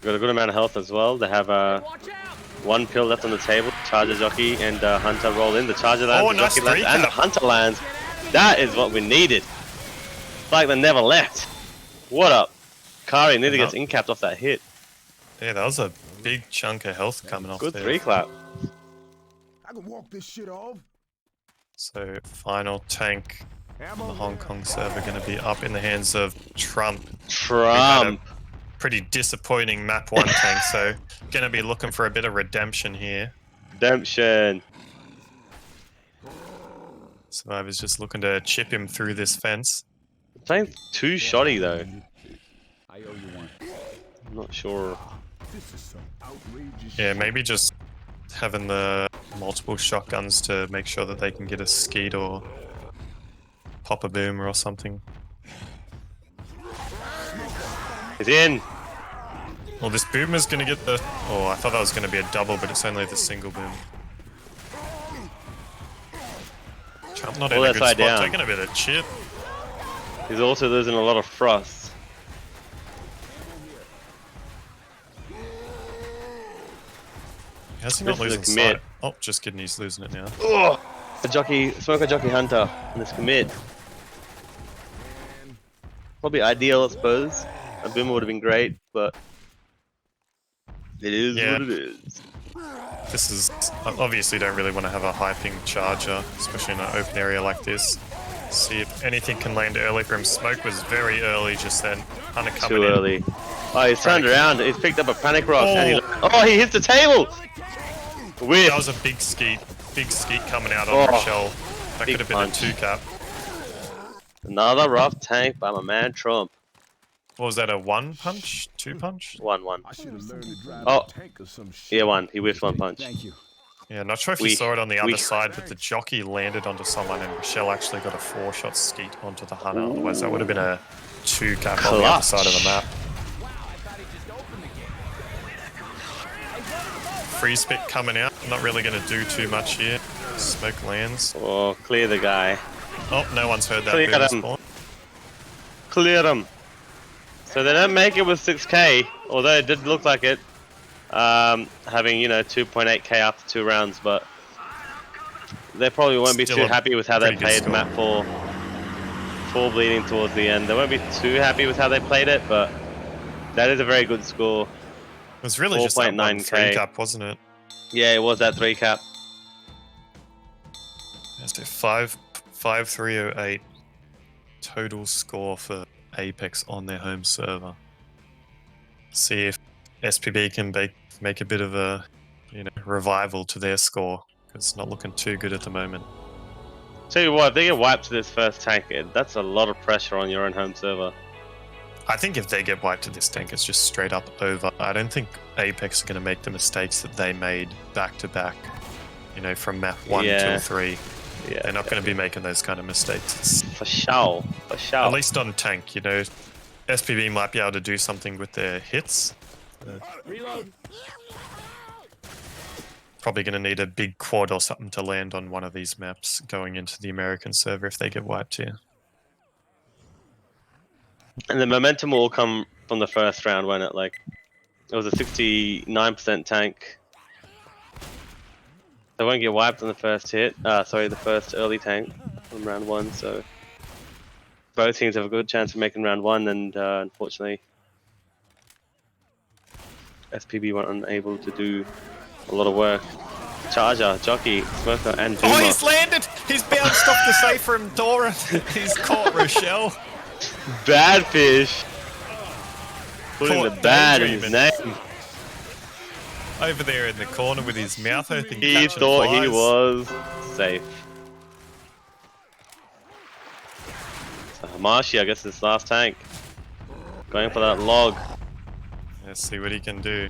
Got a good amount of health as well. They have
Watch out.
one pill left on the table. Charger, Jockey, and Hunter roll in. The Charger lands,
Oh,
the
nice
Jockey lands,
recap.
and the Hunter lands. That is what we needed. It's like they never left. What up? Kari nearly gets incapped off that hit.
Yeah, that was a big chunk of health coming off
Good
there.
3-clap.
I can walk this shit off.
So final tank on
Ammo
the Hong Kong server going to be up in the hands of Trump.
Trump.
Pretty disappointing map 1 tank, so going to be looking for a bit of redemption here.
Redemption.
Survivor's just looking to chip him through this fence.
Playing too shoddy though.
I owe you one.
I'm not sure.
This is some outrageous
Yeah,
shit.
maybe just having the multiple shotguns to make sure that they can get a skeet or pop a boomer or something.
He's in.
Well, this boomer's going to get the... Oh, I thought that was going to be a double, but it's only the single boom. Trump not in
All
a
that
good
side
spot,
down.
taking a bit of chip.
He's also losing a lot of frost.
How's he not
This is a
losing
commit.
sight? Oh, just kidding, he's losing it now.
Oh, a jockey, smoker jockey hunter on this commit. Probably ideal, I suppose. A boomer would have been great, but it is
Yeah.
what it is.
This is obviously don't really want to have a hyping charger, especially in an open area like this. See if anything can land early for him. Smoke was very early just then. Hunter coming
Too
in.
early. Oh, he's turned
Panic.
around. He's picked up a panic rock. And he hits the table. Whiff.
That was a big skeet coming out on Rochelle. That
big
could have been
punch.
a 2-cap.
Another rough tank by my man Trump.
What was that, a 1 punch? 2 punch?
1-1.
I should have learned to drive
Oh.
a tank or some shit.
Yeah, 1. He whiffed 1 punch.
Thank you.
Yeah, not sure if you
Weak.
saw it on the other
Weak.
side, but the jockey landed onto someone and Rochelle actually got a 4-shot skeet onto the Hunter. Otherwise, that would have been a 2-cap on the other side of the map. Free spit coming out. Not really going to do too much here. Smoke lands.
Oh, clear the guy.
Oh, no one's heard that
Clear
boomer
him.
spawn.
Clear him. So they don't make it with 6k, although it did look like it. Having, you know, 2.8k after 2 rounds, but they probably won't be
Still
too
a
happy with how they
pretty good
played
score.
map 4. 4 bleeding towards the end. They won't be too happy with how they played it, but that is a very good score.
It was really just that 1
4.9K.
3-cap, wasn't it?
Yeah, it was that 3-cap.
Let's do 5-308 total score for Apex on their home server. See if SPB can make a bit of a, you know, revival to their score, because it's not looking too good at the moment.
Tell you what, if they get wiped to this first tank, that's a lot of pressure on your own home server.
I think if they get wiped to this tank, it's just straight up over. I don't think Apex are going to make the mistakes that they made back to back, you know, from map 1 till 3.
Yeah,
They're not going to be making those kind of mistakes. It's,
for sure. For sure.
at least on tank, you know, SPB might be able to do something with their hits.
Reload.
Probably going to need a big quad or something to land on one of these maps going into the American server if they get wiped here.
And the momentum will all come from the first round, won't it? Like, it was a 69% tank. They won't get wiped on the first hit. Sorry, the first early tank from round 1. So both teams have a good chance of making round 1, and unfortunately, SPB were unable to do a lot of work. Charger, jockey, smoker, and boomer.
Oh, he's landed! He's bounced off the safe from Dora. He's caught Rochelle.
Bad fish. Putting the
Caught
bad in his
daydreaming.
name.
Over there in the corner with his mouth open.
He
catching
thought he
flies.
was safe. So Hamashi, I guess, this last tank. Going for that log.
Let's see what he can do.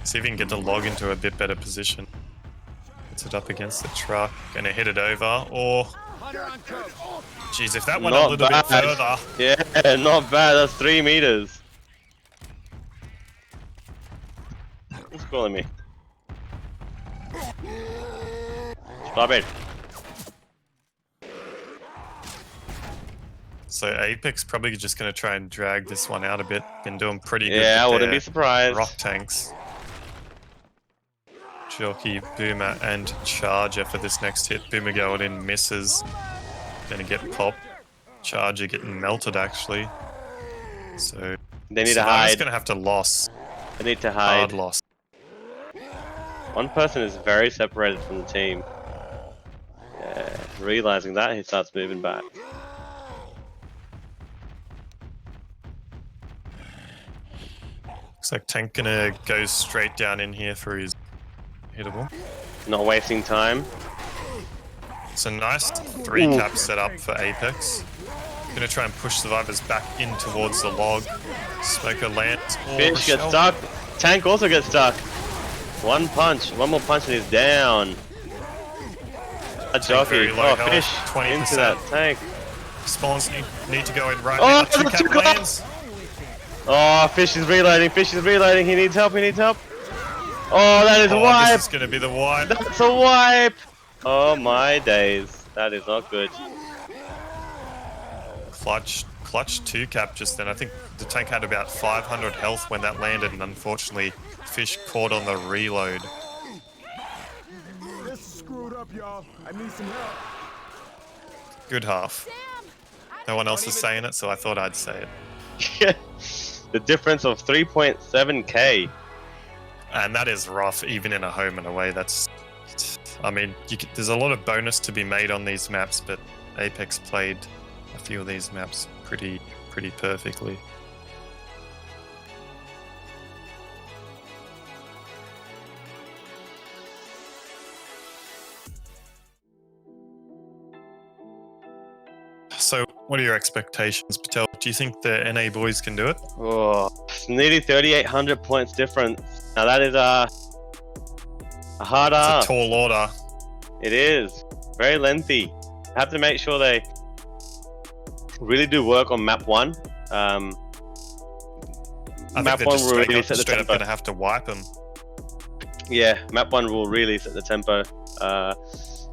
See if he can get the log into a bit better position. Puts it up against the truck. Gonna hit it over. Or,
Hunter on coach.
geez, if that went
Not
a little bit
bad.
further.
Yeah, not bad. That's 3 meters. Who's calling me? Stop it.
So Apex probably just gonna try and drag this one out a bit. Been doing pretty good.
Yeah, I
with
wouldn't
their
be surprised.
rock tanks. Jockey, Boomer, and Charger for this next hit. Boomer going in, misses. Gonna get popped. Charger getting melted, actually. So
They need to
Survivor's
hide.
gonna have to loss.
They need to
Hard
hide.
loss.
One person is very separated from the team. Yeah, realizing that, he starts moving back.
Looks like Tank gonna go straight down in here for his hittable.
Not wasting time.
It's a nice 3-cap setup for Apex. Gonna try and push survivors back in towards the log. Smoker lands. Oh,
Fish gets
Rochelle.
stuck. Tank also gets stuck. One punch. One more punch and he's down. A jockey.
very low
Oh,
health,
fish
20%.
into that tank.
Spawns need to go in right
Oh,
now.
that's
2-cap
too close.
lands.
Oh, fish is reloading. Fish is reloading. He needs help. He needs help. Oh, that is a
Oh,
wipe.
this is gonna be the wipe.
That's a wipe. Oh my days. That is not good.
clutch 2-cap just then. I think the tank had about 500 health when that landed, and unfortunately, Fish caught on the reload.
This is screwed up, y'all. I need some help.
Good half. No one else is saying it, so I thought I'd say it.
The difference of 3.7k.
And that is rough, even in a home and away. That's, I mean, there's a lot of bonus to be made on these maps, but Apex played a few of these maps pretty perfectly. So, what are your expectations, Patel? Do you think the NA boys can do it?
Oh, it's nearly 3,800 points difference. Now that is a hard
It's
ask.
a tall order.
It is very lengthy. Have to make sure they really do work on map 1.
I
Map
think they're
1
just
will really
straight
set the
up
tempo.
going to have to wipe them.
Yeah, map 1 will really set the tempo.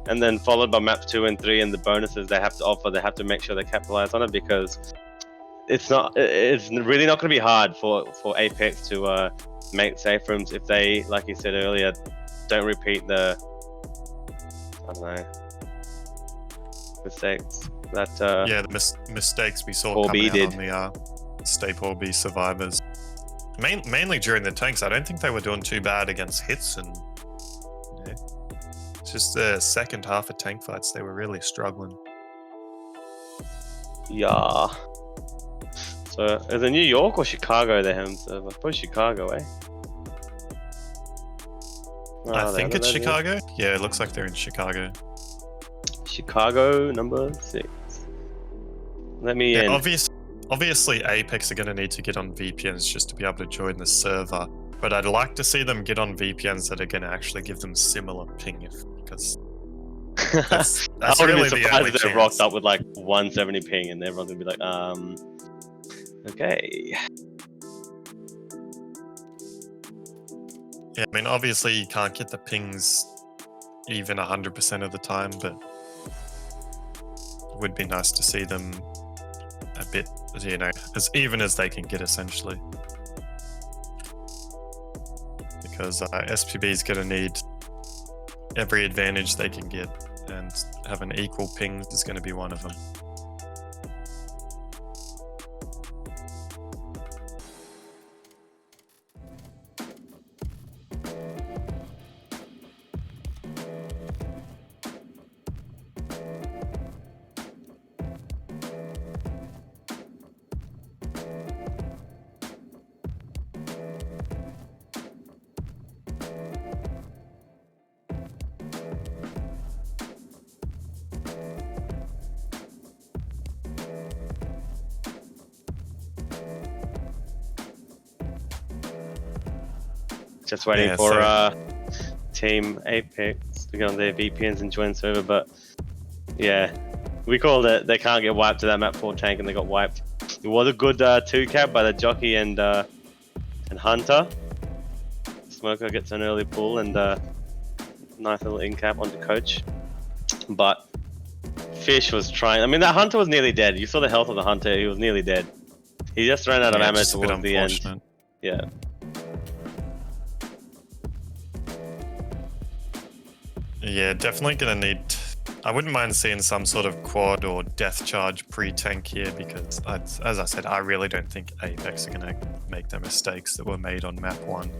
And then followed by maps 2 and 3 and the bonuses they have to offer. They have to make sure they capitalize on it, because it's really not going to be hard for Apex to make safe rooms if they, like you said earlier, don't repeat the, I don't know, mistakes that
Yeah, the mistakes we saw
PoorB
coming out
did.
on the StayPoorB survivors. Mainly during the tanks. I don't think they were doing too bad against hits, and yeah. It's just the second half of tank fights they were really struggling.
Yeah. So is it New York or Chicago they have? So I suppose Chicago, eh?
I
Oh,
think
there
it's
it is.
Chicago. Yeah, it looks like they're in Chicago.
Chicago number 6. Let me
Yeah,
in.
obviously Apex are going to need to get on VPNs just to be able to join the server. But I'd like to see them get on VPNs that are going to actually give them similar ping, because that's
I wouldn't
really
be
the
surprised
only
if they
chance.
rocked up with like 170 ping and everyone's gonna be like, okay.
Yeah, I mean, obviously you can't get the pings even 100% of the time, but it would be nice to see them a bit, you know, as even as they can get, essentially. Because SPB is going to need every advantage they can get, and having equal pings is going to be one of them.
Just waiting
Yeah,
for
so-
Team Apex to get on their VPNs and join server, but yeah, we called it. They can't get wiped to that map 4 tank, and they got wiped. It was a good 2-cap by the Jockey and Hunter. Smoker gets an early pull and nice little in-cap onto Coach, but Fish was trying. I mean, that Hunter was nearly dead. You saw the health of the Hunter; he was nearly dead. He just ran out of
Yeah,
ammo
just a bit
towards the end.
unfortunate.
Yeah.
Yeah, definitely going to need... I wouldn't mind seeing some sort of quad or death charge pre-tank here, because, as I said, I really don't think Apex are going to make the mistakes that were made on map 1.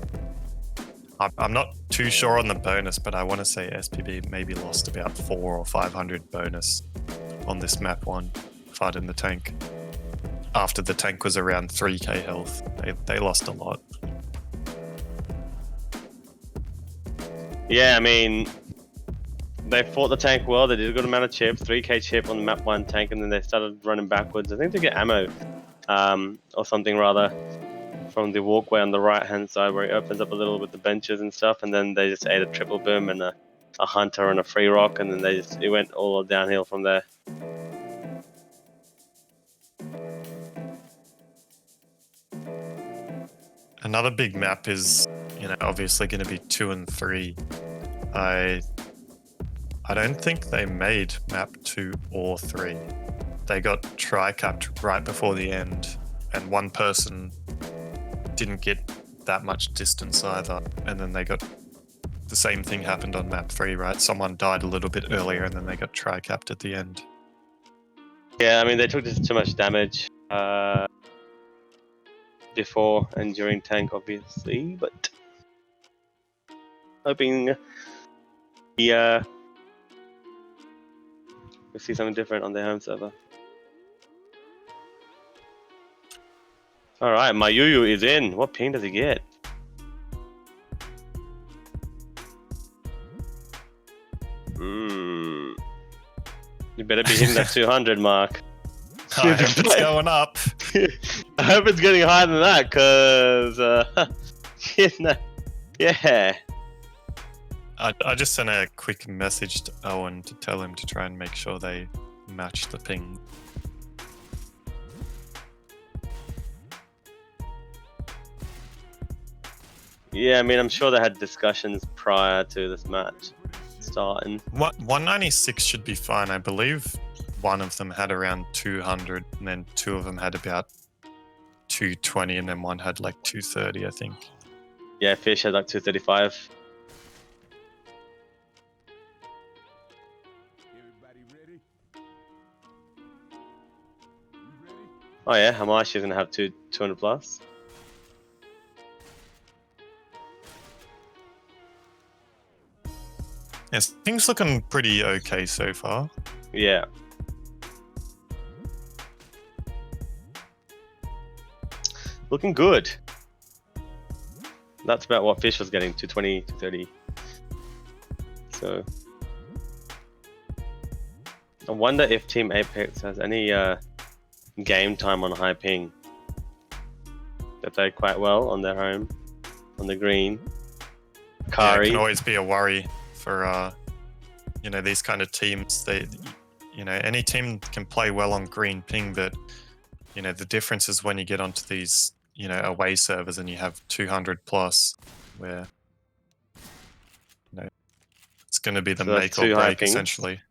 I'm not too sure on the bonus, but I want to say SPB maybe lost about 400 or 500 bonus on this map 1 fight in the tank. After the tank was around 3k health, they lost a lot.
Yeah, I mean, they fought the tank well. They did a good amount of chip, 3k chip on the map 1 tank, and then they started running backwards. I think to get ammo, or something rather, from the walkway on the right hand side where it opens up a little with the benches and stuff, and then they just ate a triple boom and a hunter and a free rock, and then it went all downhill from there.
Another big map is, you know, obviously going to be 2 and 3. I don't think they made map 2 or 3. they got tri-capped right before the end, and one person didn't get that much distance either, and then they got the same thing happened on map 3, right? Someone died a little bit earlier, and then they got tri-capped at the end.
Yeah, I mean they took just too much damage before and during tank, obviously, but hoping we see something different on their home server. All right, my Yuyu is in. What ping does he get? You better be hitting that 200 mark.
I hope it's going up.
I hope it's getting higher than that, cause yeah.
I just sent a quick message to Owen to tell him to try and make sure they match the ping.
Yeah, I mean, I'm sure they had discussions prior to this match starting.
196 should be fine. I believe one of them had around 200, and then two of them had about 220, and then one had like 230, I think.
Yeah, Fish had like 235.
Everybody ready? You ready?
Oh yeah, Hamashi is gonna have 200 plus.
Yes, things looking pretty okay so far.
Yeah. Looking good. That's about what Fish was getting, 220, 230. So I wonder if Team Apex has any game time on high ping. They play quite well on their home, on the green.
Yeah,
Kari.
it can always be a worry for you know, these kind of teams. They, you know, any team can play well on green ping, but you know, the difference is when you get onto these, you know, away servers and you have 200 plus, where you know it's going to be the
So that's
make or
two high
break
pings.
essentially.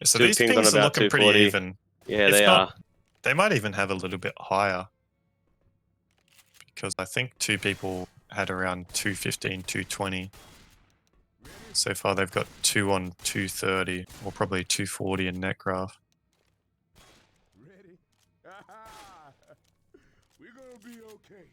So
Two
these
pings on
pings are
about
looking pretty
240.
even.
Yeah,
If
they
not,
are.
They might even have a little bit higher, because I think two people had around 215, 220. So far they've got 2 on 230, or probably 240 in Netgraph.
Ready? We're gonna be okay.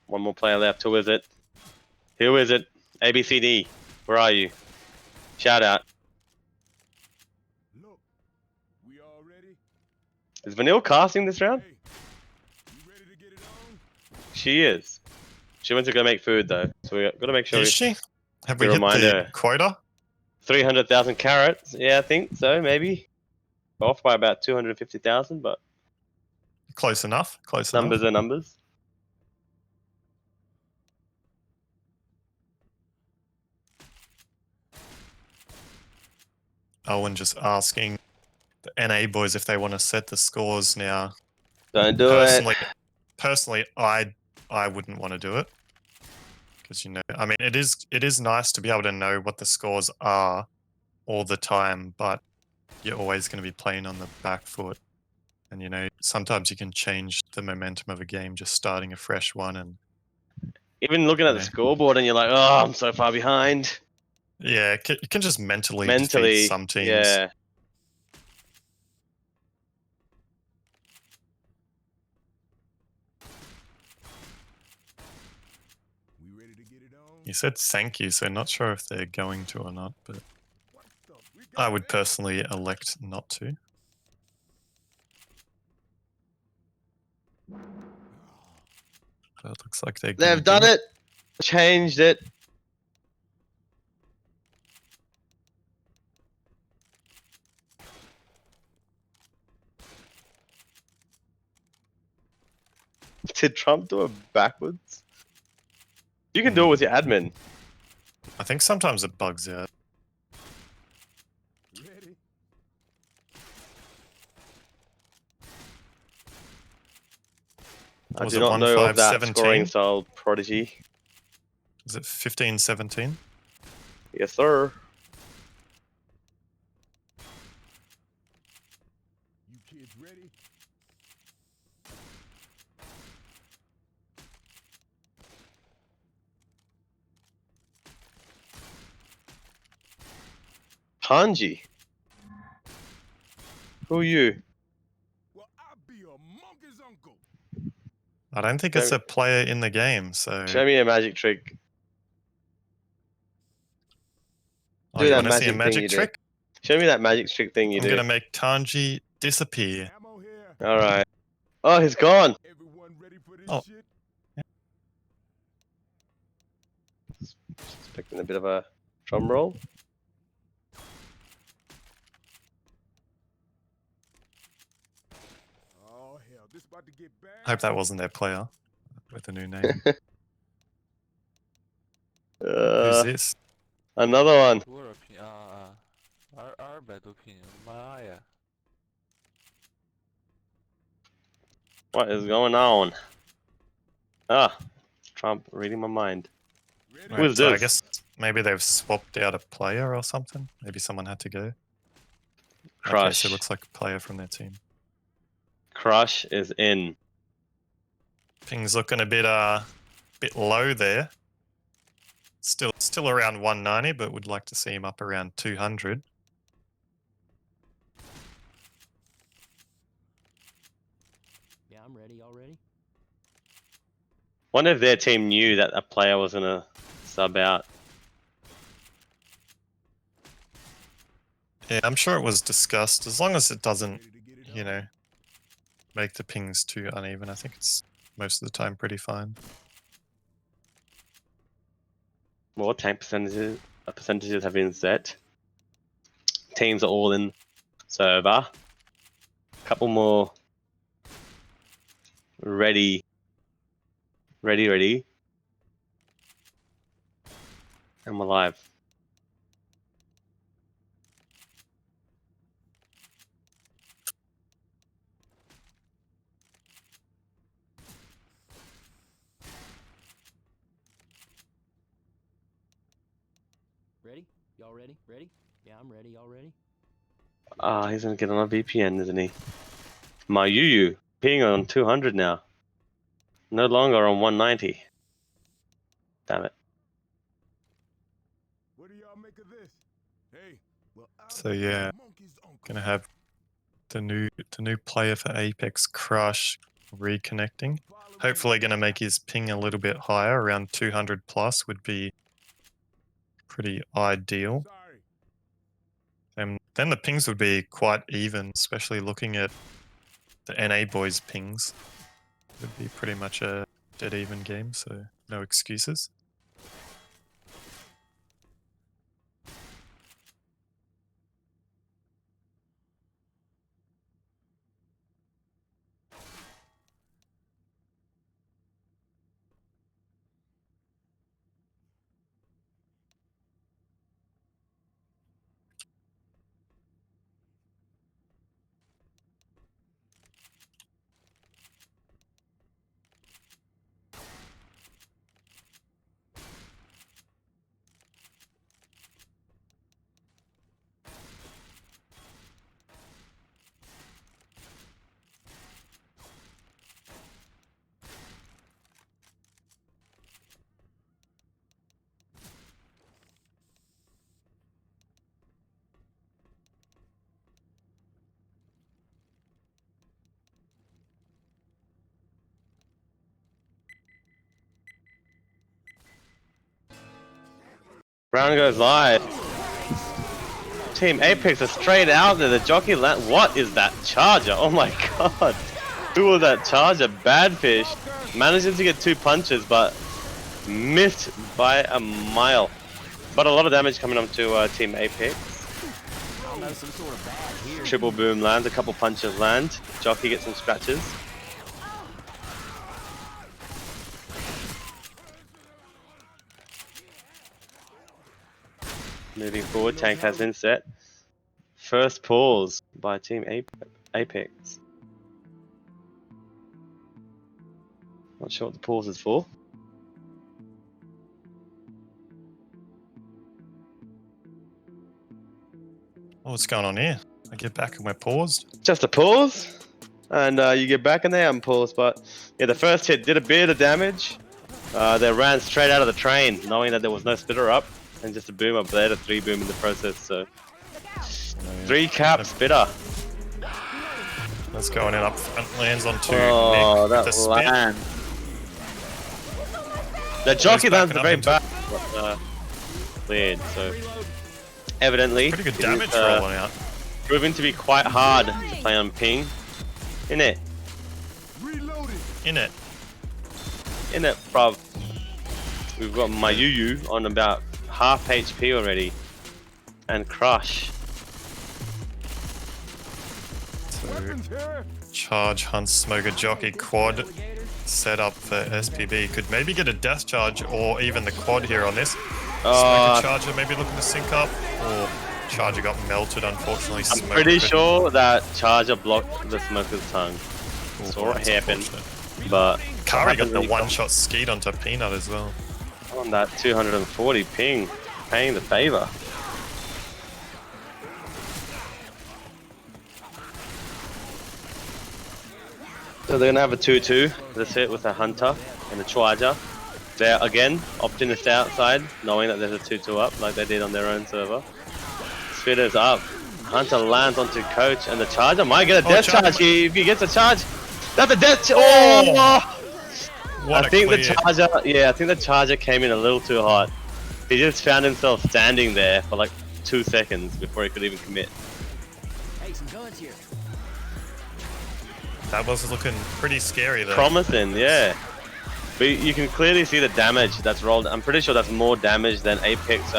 One more player left. Who is it? Who is it? ABCD. Where are you? Shout out.
Look, we all ready?
Is Vanille casting this round?
Hey, you ready to get it on?
She is. She went to go make food though, so we got to make sure.
Is she? Have we
we
hit
remind
the
her.
quota?
300,000 carrots. Yeah, I think so. Maybe off by about 250,000, but
Close enough. Close
numbers
enough.
are numbers.
Owen just asking the NA boys if they want to set the scores now.
Don't do
Personally,
it.
personally, I wouldn't want to do it, because you know, I mean, it is nice to be able to know what the scores are all the time, but you're always going to be playing on the back foot, and you know, sometimes you can change the momentum of a game just starting a fresh one, and
Even looking at the
Yeah.
scoreboard and you're like, oh, I'm so far behind.
yeah, you can just mentally
Mentally,
defeat some teams.
yeah.
We ready to get it on?
You said thank you, so not sure if they're going to or not, but
What the? We got
I would
it.
personally elect not to. But it looks like they're gonna
They've done
do
it. Changed it. Did Trump do it backwards? You can do it with your admin.
I think sometimes it bugs out.
Ready?
I
Was
do
it
not know of that
15-17?
scoring style prodigy.
Is it 15-17?
Yes, sir.
You kids ready?
Hanji. Who are you?
Well, I'll be a monkey's uncle.
I don't think it's a player in the game, so...
Show me a magic trick.
Oh,
Do
you
that
want to see a
magic thing
magic
you do.
trick?
Show me that magic trick thing you
I'm
do.
going to make Tanji disappear.
Ammo here.
Alright. Oh, he's gone.
Everyone ready for this
Oh.
shit?
Expecting a bit of a drum roll.
Oh hell, this about to get bad.
I hope that wasn't their player with a new name. Who's this?
Another one. What is going on? Ah, Trump reading my mind.
Ready?
Who is
So I
this?
guess maybe they've swapped out a player or something. Maybe someone had to go. Okay,
Crush.
so it looks like a player from their team.
Crush is in.
Ping's looking a bit low there. Still around 190, but would like to see him up around 200.
Yeah, I'm ready. Y'all ready?
Wonder if their team knew that a player was gonna sub out.
Yeah, I'm sure it was discussed. As long as it doesn't,
Ready to get it
you
on?
know, make the pings too uneven, I think it's most of the time pretty fine.
More tank percentages have been set. Teams are all in server. Couple more ready. And we're live.
Ready? Y'all ready? Ready? Yeah, I'm ready. Y'all ready?
Ah, he's gonna get on a VPN, isn't he? My Yu being on 200 now. No longer on 190. Damn it.
What do y'all make of this? Hey, well, I'll
So
be a
yeah,
monkey's uncle.
gonna have the new player for Apex, Crush, reconnecting. Hopefully gonna make his ping a little bit higher, around 200 plus would be pretty ideal.
Sorry.
And then the pings would be quite even, especially looking at the NA boys' pings. It would be pretty much a dead even game, so no excuses.
Round goes live. Team Apex are straight out there. The jockey land. What is that charger? Oh my god. Who was that charger? Badfish. Manages to get 2 punches, but missed by a mile. But a lot of damage coming up to Team Apex.
I don't know, some sort of bad here.
Triple boom lands, a couple punches land. Jockey gets some scratches. Moving forward, tank has been set. First pause by Team Apex. Not sure what the pause is for.
Oh, what's going on here? I get back and we're paused.
Just a pause, and you get back and they unpause. But yeah, the first hit did a bit of damage. They ran straight out of the train, knowing that there was no spitter up, and just a boom up there, a 3 boom in the process. So 3 cap spitter.
That's going in up front, lands onto
Oh,
Nick
that
with the spin.
land. The jockey lands
backing
very
up
back, but cleared. So evidently,
Pretty good
it
damage
is,
rolling out.
proving to be quite hard to play on ping. In it,
In it.
bruv. We've got my Yu on about half HP already, and Crush.
So, charge, hunt, smoker, jockey, quad set up for SPB. Could maybe get a death charge or even the quad here on this. Smoker charger maybe looking to sync up, or charger got melted unfortunately.
I'm pretty sure that charger blocked the smoker's tongue. Saw it happen, but
Kari got the
really
one-shot skeet onto Peanut as well.
on that 240 ping, paying the favor. So they're gonna have a 2-2. This hit with a hunter and a charger. They're again opting to stay outside, knowing that there's a 2-2 up, like they did on their own server. Spitter's up. Hunter lands onto coach, and the charger might get a death charge. If he gets a charge, that's a death.
What
I think the charger. Yeah, I think the charger came in a little too hot. He just found himself standing there for like 2 seconds before he could even commit.
Hey, some guns here.
That was looking pretty scary though.
Promising, yeah. But you can clearly see the damage that's rolled. I'm pretty sure that's more damage than Apex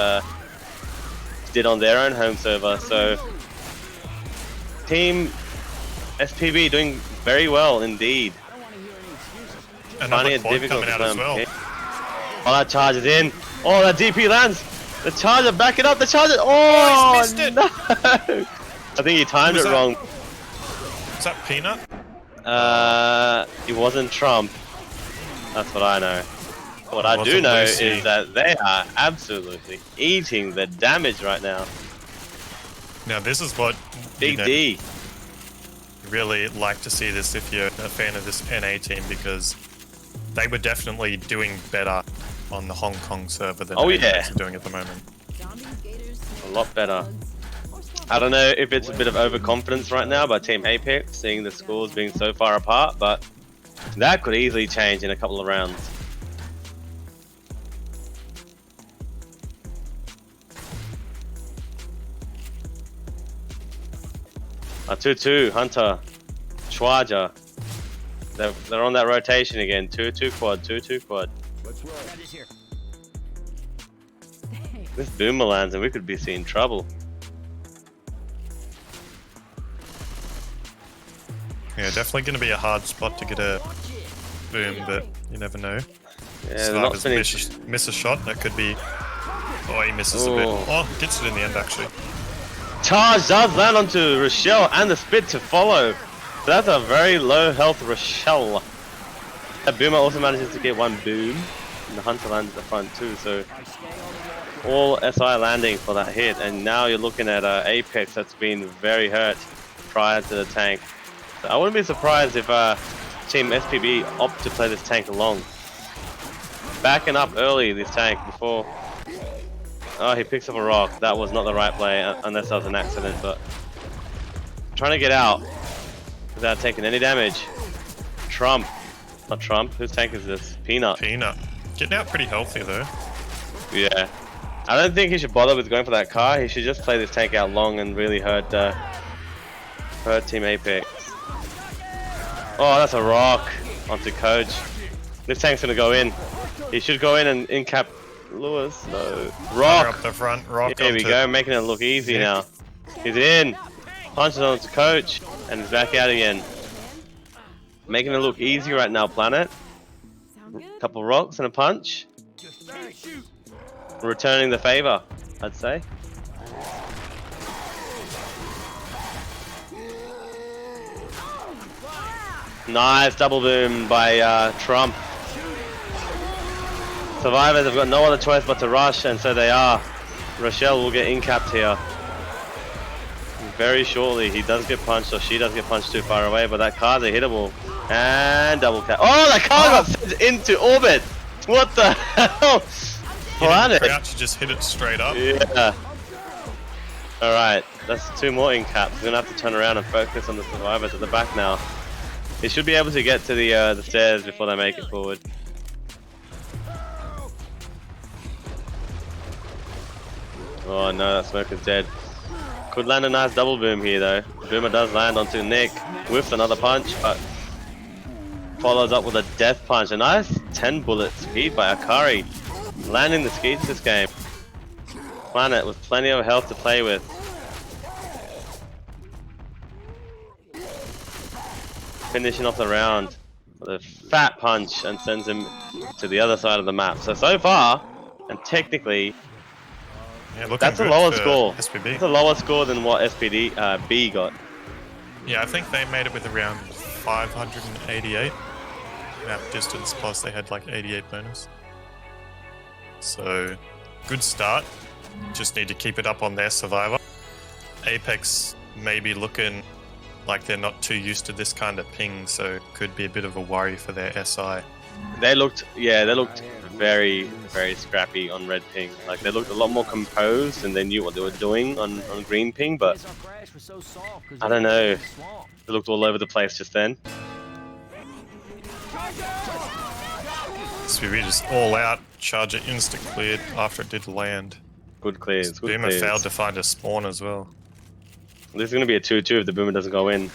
did on their own home server. So, Team SPB doing very well indeed.
Another
Finding it
quad
difficult
coming
to
out as
play on
well.
ping. Oh, that charge is in. Oh, that DP lands. The charger, back it up. The charger. Oh,
he's missed it.
No. I think he timed it wrong.
Is that Peanut?
It wasn't Trump. That's what I know. What I do know is that they are absolutely eating the damage right now.
Now this is what
Big D.
really like to see this if you're a fan of this NA team, because they were definitely doing better on the Hong Kong server than Apex are doing at the moment.
A lot better. I don't know if it's a bit of overconfidence right now by Team Apex, seeing the scores being so far apart, but that could easily change in a couple of rounds. A 2-2, Hunter, Charger. They're on that rotation again. 2-2 quad, 2-2 quad. This boomer lands and we could be seeing trouble.
Yeah, definitely going to be a hard spot to get a boom, but you never know.
Yeah, they're not spinning.
Miss a shot, that could be... Oh, he misses a bit. Oh, gets it in the end actually.
Charge does land onto Rochelle and the spit to follow. So that's a very low health Rochelle. That boomer also manages to get one boom. And the Hunter lands at the front too, so all SI landing for that hit. And now you're looking at Apex that's been very hurt prior to the tank. So I wouldn't be surprised if Team SPB opt to play this tank along. Backing up early, this tank, before... Oh, he picks up a rock. That was not the right play, unless that was an accident, but... Trying to get out without taking any damage. Trump. Not Trump. Whose tank is this? Peanut.
Peanut. Getting out pretty healthy, though. Yeah.
I don't think he should bother with going for that car. He should just play this tank out long and really hurt Team Apex. Oh, that's a rock onto Coach. This tank's gonna go in. He should go in and in-cap Lewis. No. Rock!
Up the front, rock.
There we go, making it look easy now. He's in. Punches onto Coach, and he's back out again. Making it look easy right now, Planet. Couple rocks and a punch. Returning the favor, I'd say. Nice double boom by Trump. Survivors have got no other choice but to rush, and so they are. Rochelle will get in-capped here. Very shortly, he does get punched, or she does get punched too far away, but that car's a hittable. And double cap. Oh, that car got sent into orbit! What the hell? Planet!
Crouch, just hit it straight up.
Yeah. Alright, that's 2 more in-caps. We're gonna have to turn around and focus on the survivors at the back now. He should be able to get to the stairs before they make it forward. Oh no, that smoker's dead. Could land a nice double boom here though. Boomer does land onto Nick, whiffs another punch, but follows up with a death punch. A nice 10 bullet speed by Akari, landing the skeets this game. Planet with plenty of health to play with. Finishing off the round with a fat punch and sends him to the other side of the map. So far, and technically,
yeah,
that's a lower score.
SPB.
That's a lower score than what B got.
Yeah, I think they made it with around 588 map distance, plus they had like 88 bonus. So, good start. Just need to keep it up on their survivor. Apex may be looking like they're not too used to this kind of ping, so could be a bit of a worry for their SI.
They looked very, very scrappy on red ping. Like they looked a lot more composed and they knew what they were doing on green ping, but I don't know. They looked all over the place just then.
SPB just all out, Charger insta cleared after it did land.
Good clears, good
Boomer
clears.
failed to find a spawn as well.
This is going to be a 2-2 if the Boomer doesn't go in.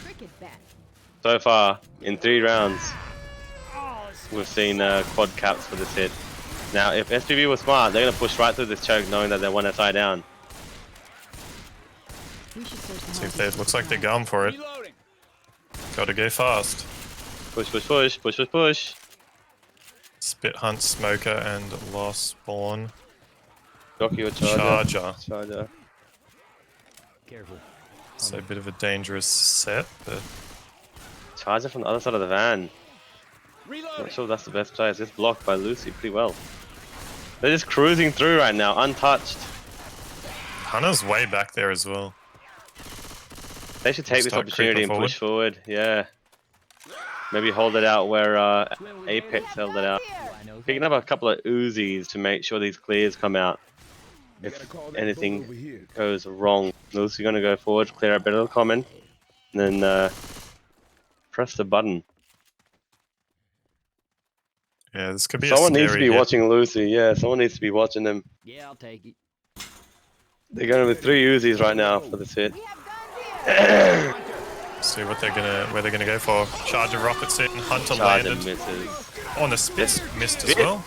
So far, in 3 rounds, we've seen quad caps for this hit. Now, if SPB was smart, they're going to push right through this choke knowing that they're 1 SI down.
See if they, looks like they're going for it. Gotta go fast.
Push, push, push, push, push, push.
Spit hunt, smoker, and lost spawn.
Jockey or charger?
Charger.
Careful.
So a bit of a dangerous set, but
Charger from the other side of the van. Not sure if that's the best play. It's just blocked by Lucy pretty well. They're just cruising through right now, untouched.
Hunter's way back there as well.
They should take this
Start
opportunity and push forward. Yeah. Maybe hold it out where Apex held it out. Picking up a couple of Uzis to make sure these clears come out. If anything goes wrong. Lucy gonna go forward, clear out better common, and then press the button.
Yeah, this could be
Someone
a
needs to be
hit.
watching Lucy. Yeah, someone needs to be watching them.
Yeah, I'll take it.
They're going with 3 Uzis right now for this hit.
See what they're gonna, where they're gonna go for. Charger rockets in, Hunter
Charger
landed.
misses.
Oh, and the spit missed as
Spit?
well.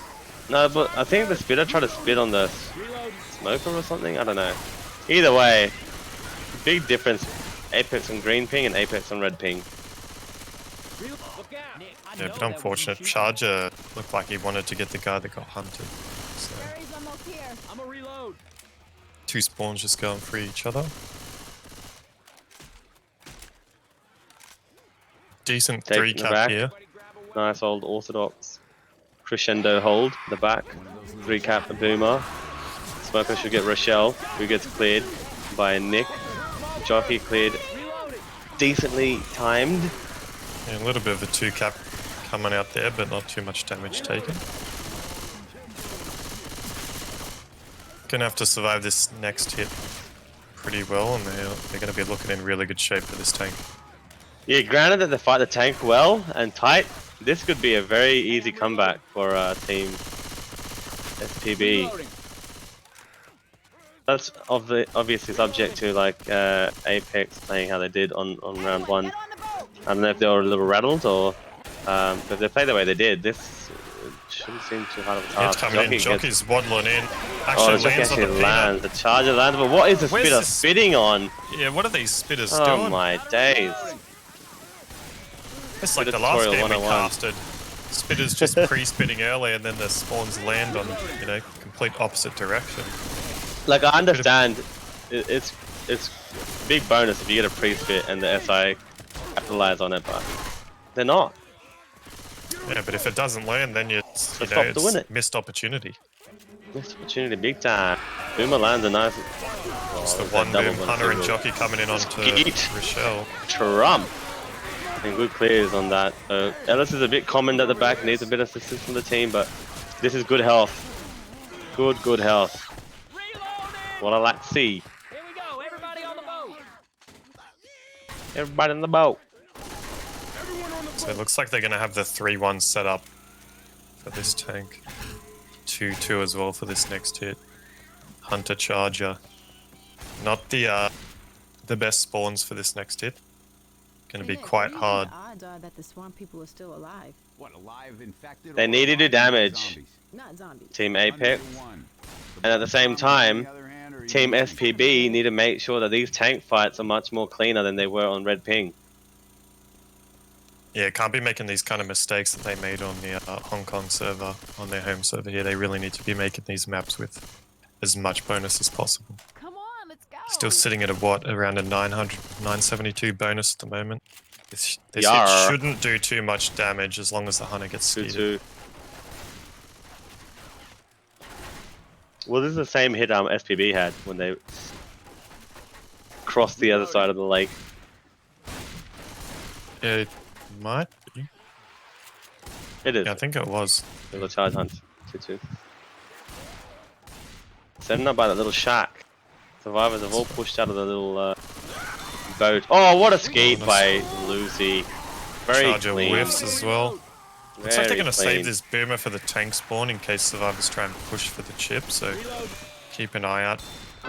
No, but I think the spitter tried to spit on the smoker or something. I don't know. Either way, big difference. Apex on green ping and Apex on red ping.
Yeah, but unfortunate. Charger looked like he wanted to get the guy that got hunted. So,
Barry's almost here.
I'm a reload.
2 spawns just going for each other. Decent
Take
3
the
cap
back.
here.
Nice old orthodox crescendo hold the back. 3 cap the Boomer. Smoker should get Rochelle, who gets cleared by Nick. Jockey cleared decently timed.
Yeah, a little bit of a 2 cap coming out there, but not too much damage taken. Gonna have to survive this next hit pretty well, and they're gonna be looking in really good shape for this tank.
Yeah, granted that they fight the tank well and tight, this could be a very easy comeback for Team SPB. That's obviously subject to like Apex playing how they did on round 1. I don't know if they were a little rattled or if they play the way they did, this shouldn't seem too hard of a task.
It's coming in, Jockey's waddling in. Actually
Jockey
lands on the
lands. The charger lands, but what is the
Where's
spitter
this-
spitting on?
Yeah, what are these spitters
Oh
doing?
my days.
It's like the
Spitter
last
tutorial
game we
101.
casted. Spitters just pre-spitting early, and then the spawns land on, you know, complete opposite direction.
Like I understand, it's big bonus if you get a pre-spit and the SI capitalize on it, but they're not.
Yeah, but if it doesn't land, then you're It's,
to stop to win it.
missed opportunity.
Missed opportunity big time. Boomer lands a nice.
It's the
there's
one
that double
boom,
bonus
Hunter and
single.
Jockey coming in onto
Skeet.
Rochelle.
Trump. And good clears on that. Ellis is a bit common at the back, needs a bit of assistance from the team, but this is good health. Good health. What I like to see.
Here we go. Everybody on the boat.
Everybody in the boat.
So it looks like they're going to have the 3-1 set up for this tank. 2-2 as well for this next hit. Hunter Charger. Not the best spawns for this next hit. Going to be quite hard.
The odds are that the swamp people are still alive.
What, alive, infected,
They
or
need to do
alive
damage.
zombies?
Not zombies.
Team Apex.
One.
And at the same time,
On the other hand, are
Team
you-
SPB need to make sure that these tank fights are much more cleaner than they were on Red Ping.
Yeah, can't be making these kind of mistakes that they made on the Hong Kong server, on their home server here. They really need to be making these maps with as much bonus as possible.
Come on, let's go.
Still sitting at around a 972 bonus at the moment. This hit
Yar.
shouldn't do too much damage as long as the Hunter gets
2-2.
speeded.
Well, this is the same hit SPB had when they crossed the other side of the lake.
It might be.
It is.
Yeah, I think it was.
The charge hunt. 2-2. Setting up by that little shack. Survivors have all pushed out of the little boat. Oh, what a skate by Lucy. Very
Charger
clean.
whiffs as well. Looks like they're
Very
going to
clean.
save this boomer for the tank spawn in case survivors try and push for the chip, so keep an eye out.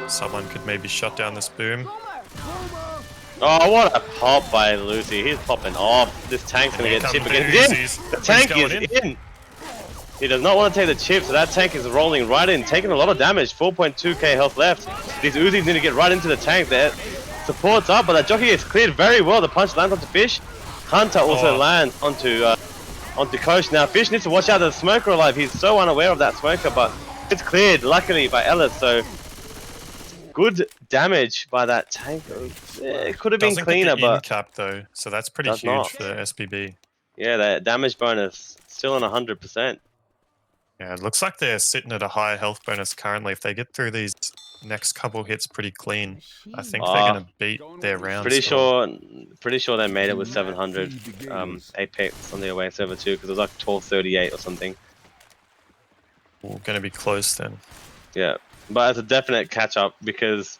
Someone could maybe shut down this boom.
Oh, what a pop by Lucy. He's popping off. This tank's going to get chip again. He's in! The tank is in! He does not want to take the chip, so that tank is rolling right in, taking a lot of damage. 4.2k health left. These Uzis need to get right into the tank there. Support's up, but that jockey is cleared very well. The punch lands onto Fish. Hunter also lands onto Coach. Now Fish needs to watch out the smoker alive. He's so unaware of that smoker, but it's cleared luckily by Ellis. So good damage by that tank. It could have been cleaner, but
cap though, so that's pretty
does
huge
not.
for the SPB.
Yeah, that damage bonus still on 100%.
Yeah, it looks like they're sitting at a higher health bonus currently. If they get through these next couple hits pretty clean, I think they're going to beat their round.
Pretty sure they made it with 700 Apex on the away server too, because it was like 1238 or something.
We're going to be close then.
Yeah, but it's a definite catch up because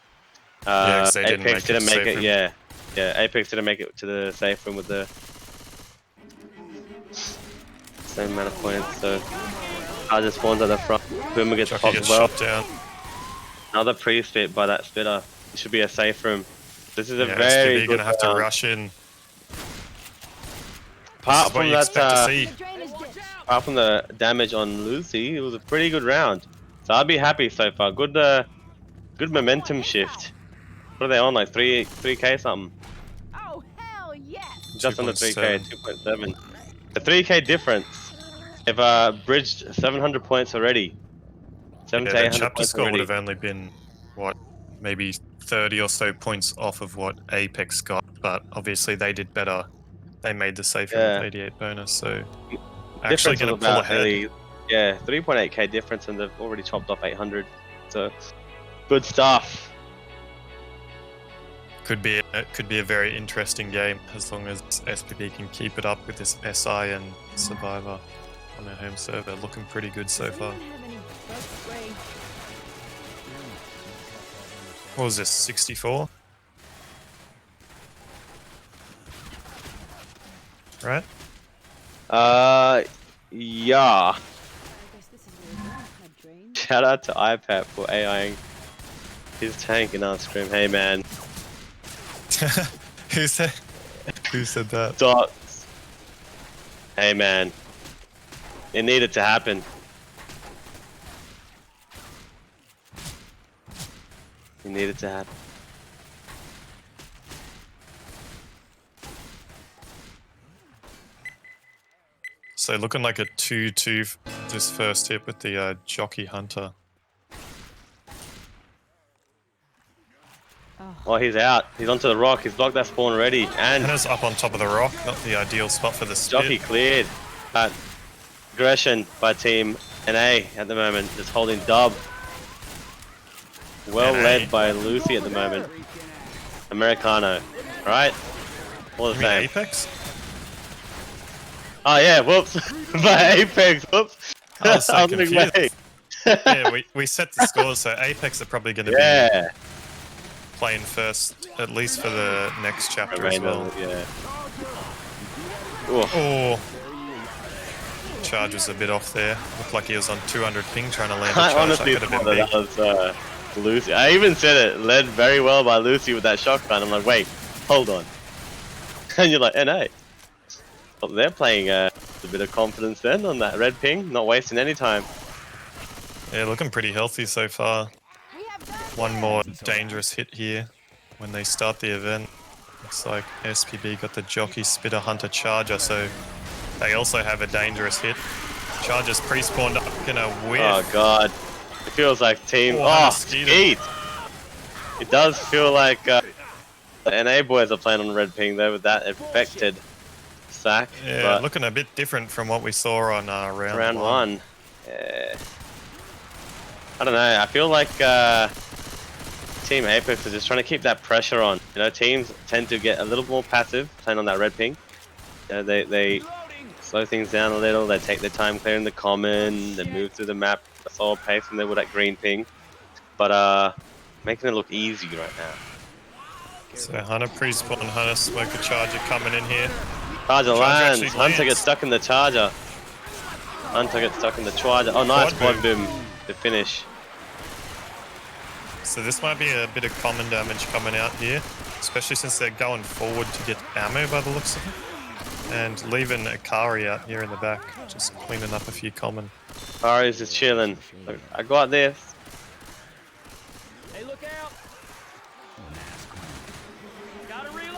'cause they
Apex didn't make
safe
it.
room.
Yeah, Apex didn't make it to the safe room with the same amount of points. So I just spawns at the front. Boomer gets
Jockey
popped
gets
well.
shot down.
Another pre-spit by that spitter. It should be a safe room. This is a
Yeah,
very
SPB
good
going to have to
round.
rush in.
Apart
This is what
from
you expect to
that,
see.
Drainage ditch.
apart from the damage on Lucy, it was a pretty good round. So I'd be happy so far. Good, good momentum shift. What are they on? Like 3k something.
Oh, hell yes.
Just under 3k,
2.7.
2.7. The 3k difference. They've bridged 700 points already. 7 to
Yeah, the
800
chapter
points
score would
already.
have only been, what, maybe 30 or so points off of what Apex got, but obviously they did better. They made the safe room with 88 bonus, so actually
Difference
going
of
to pull
about
ahead.
nearly, 3.8k difference, and they've already chopped off 800. So good stuff.
Could be a very interesting game as long as SPB can keep it up with this SI and Survivor on their home server. Looking pretty good so far.
Does anyone have any bug spray?
What was this, 64? Right?
Yeah.
I guess this is where it's at. Drain.
Shout out to iPad for AIing his tank and I'll scream, hey man,
Who said that?
dots. Hey man. It needed to happen. It needed to happen.
So looking like a 2-2 this first hit with the Jockey Hunter.
Oh, he's out. He's onto the rock. He's blocked that spawn already. And
Hannah's up on top of the rock, not the ideal spot for the spit.
Jockey cleared. But aggression by Team NA at the moment, just holding dub. Well
NA.
led by Lucy at the moment. Americano, right? All the
You mean
same.
Apex?
Oh yeah, whoops. By Apex, whoops.
I was so
like,
confused.
wait.
Yeah, we set the scores, so Apex are probably going to
Yeah.
be playing first, at least for the next chapter as
Remainder,
well.
yeah. Ooh.
Oh, charge was a bit off there. Looked like he was on 200 ping trying to land a
I
charge.
honestly
That could have
thought
been
that
big.
was Lucy. I even said it, led very well by Lucy with that shotgun. I'm like, wait, hold on. And you're like, NA. Well, they're playing a bit of confidence then on that red ping, not wasting any time.
Yeah, looking pretty healthy so far. One more dangerous hit here when they start the event. Looks like SPB got the jockey spitter hunter charger, so they also have a dangerous hit. Charger's pre-spawned up, gonna whiff.
Oh god, it feels like team.
Oh,
Oh,
Skeet.
It does feel like the NA boys are playing on red ping though with that infected sack.
Yeah,
but
looking a bit different from what we saw on round one.
one. Yeah. I don't know. I feel like Team Apex are just trying to keep that pressure on. You know, teams tend to get a little more passive playing on that red ping. You know, they slow things down a little. They take their time clearing the common. They move through the map at a slower pace than they would at green ping. But making it look easy right now.
So Hunter pre-spawn, Hunter smoker charger coming in here.
Charger lands.
actually
Hunter
lands.
gets stuck in the charger. Hunter gets stuck in the charger. Oh, nice
Quad
quad boom to finish.
So this might be a bit of common damage coming out here, especially since they're going forward to get ammo by the looks of it. And leaving Akari out here in the back, just cleaning up a few common.
Ari's just chilling. Look, I got this.
Hey, look out! Gotta reload!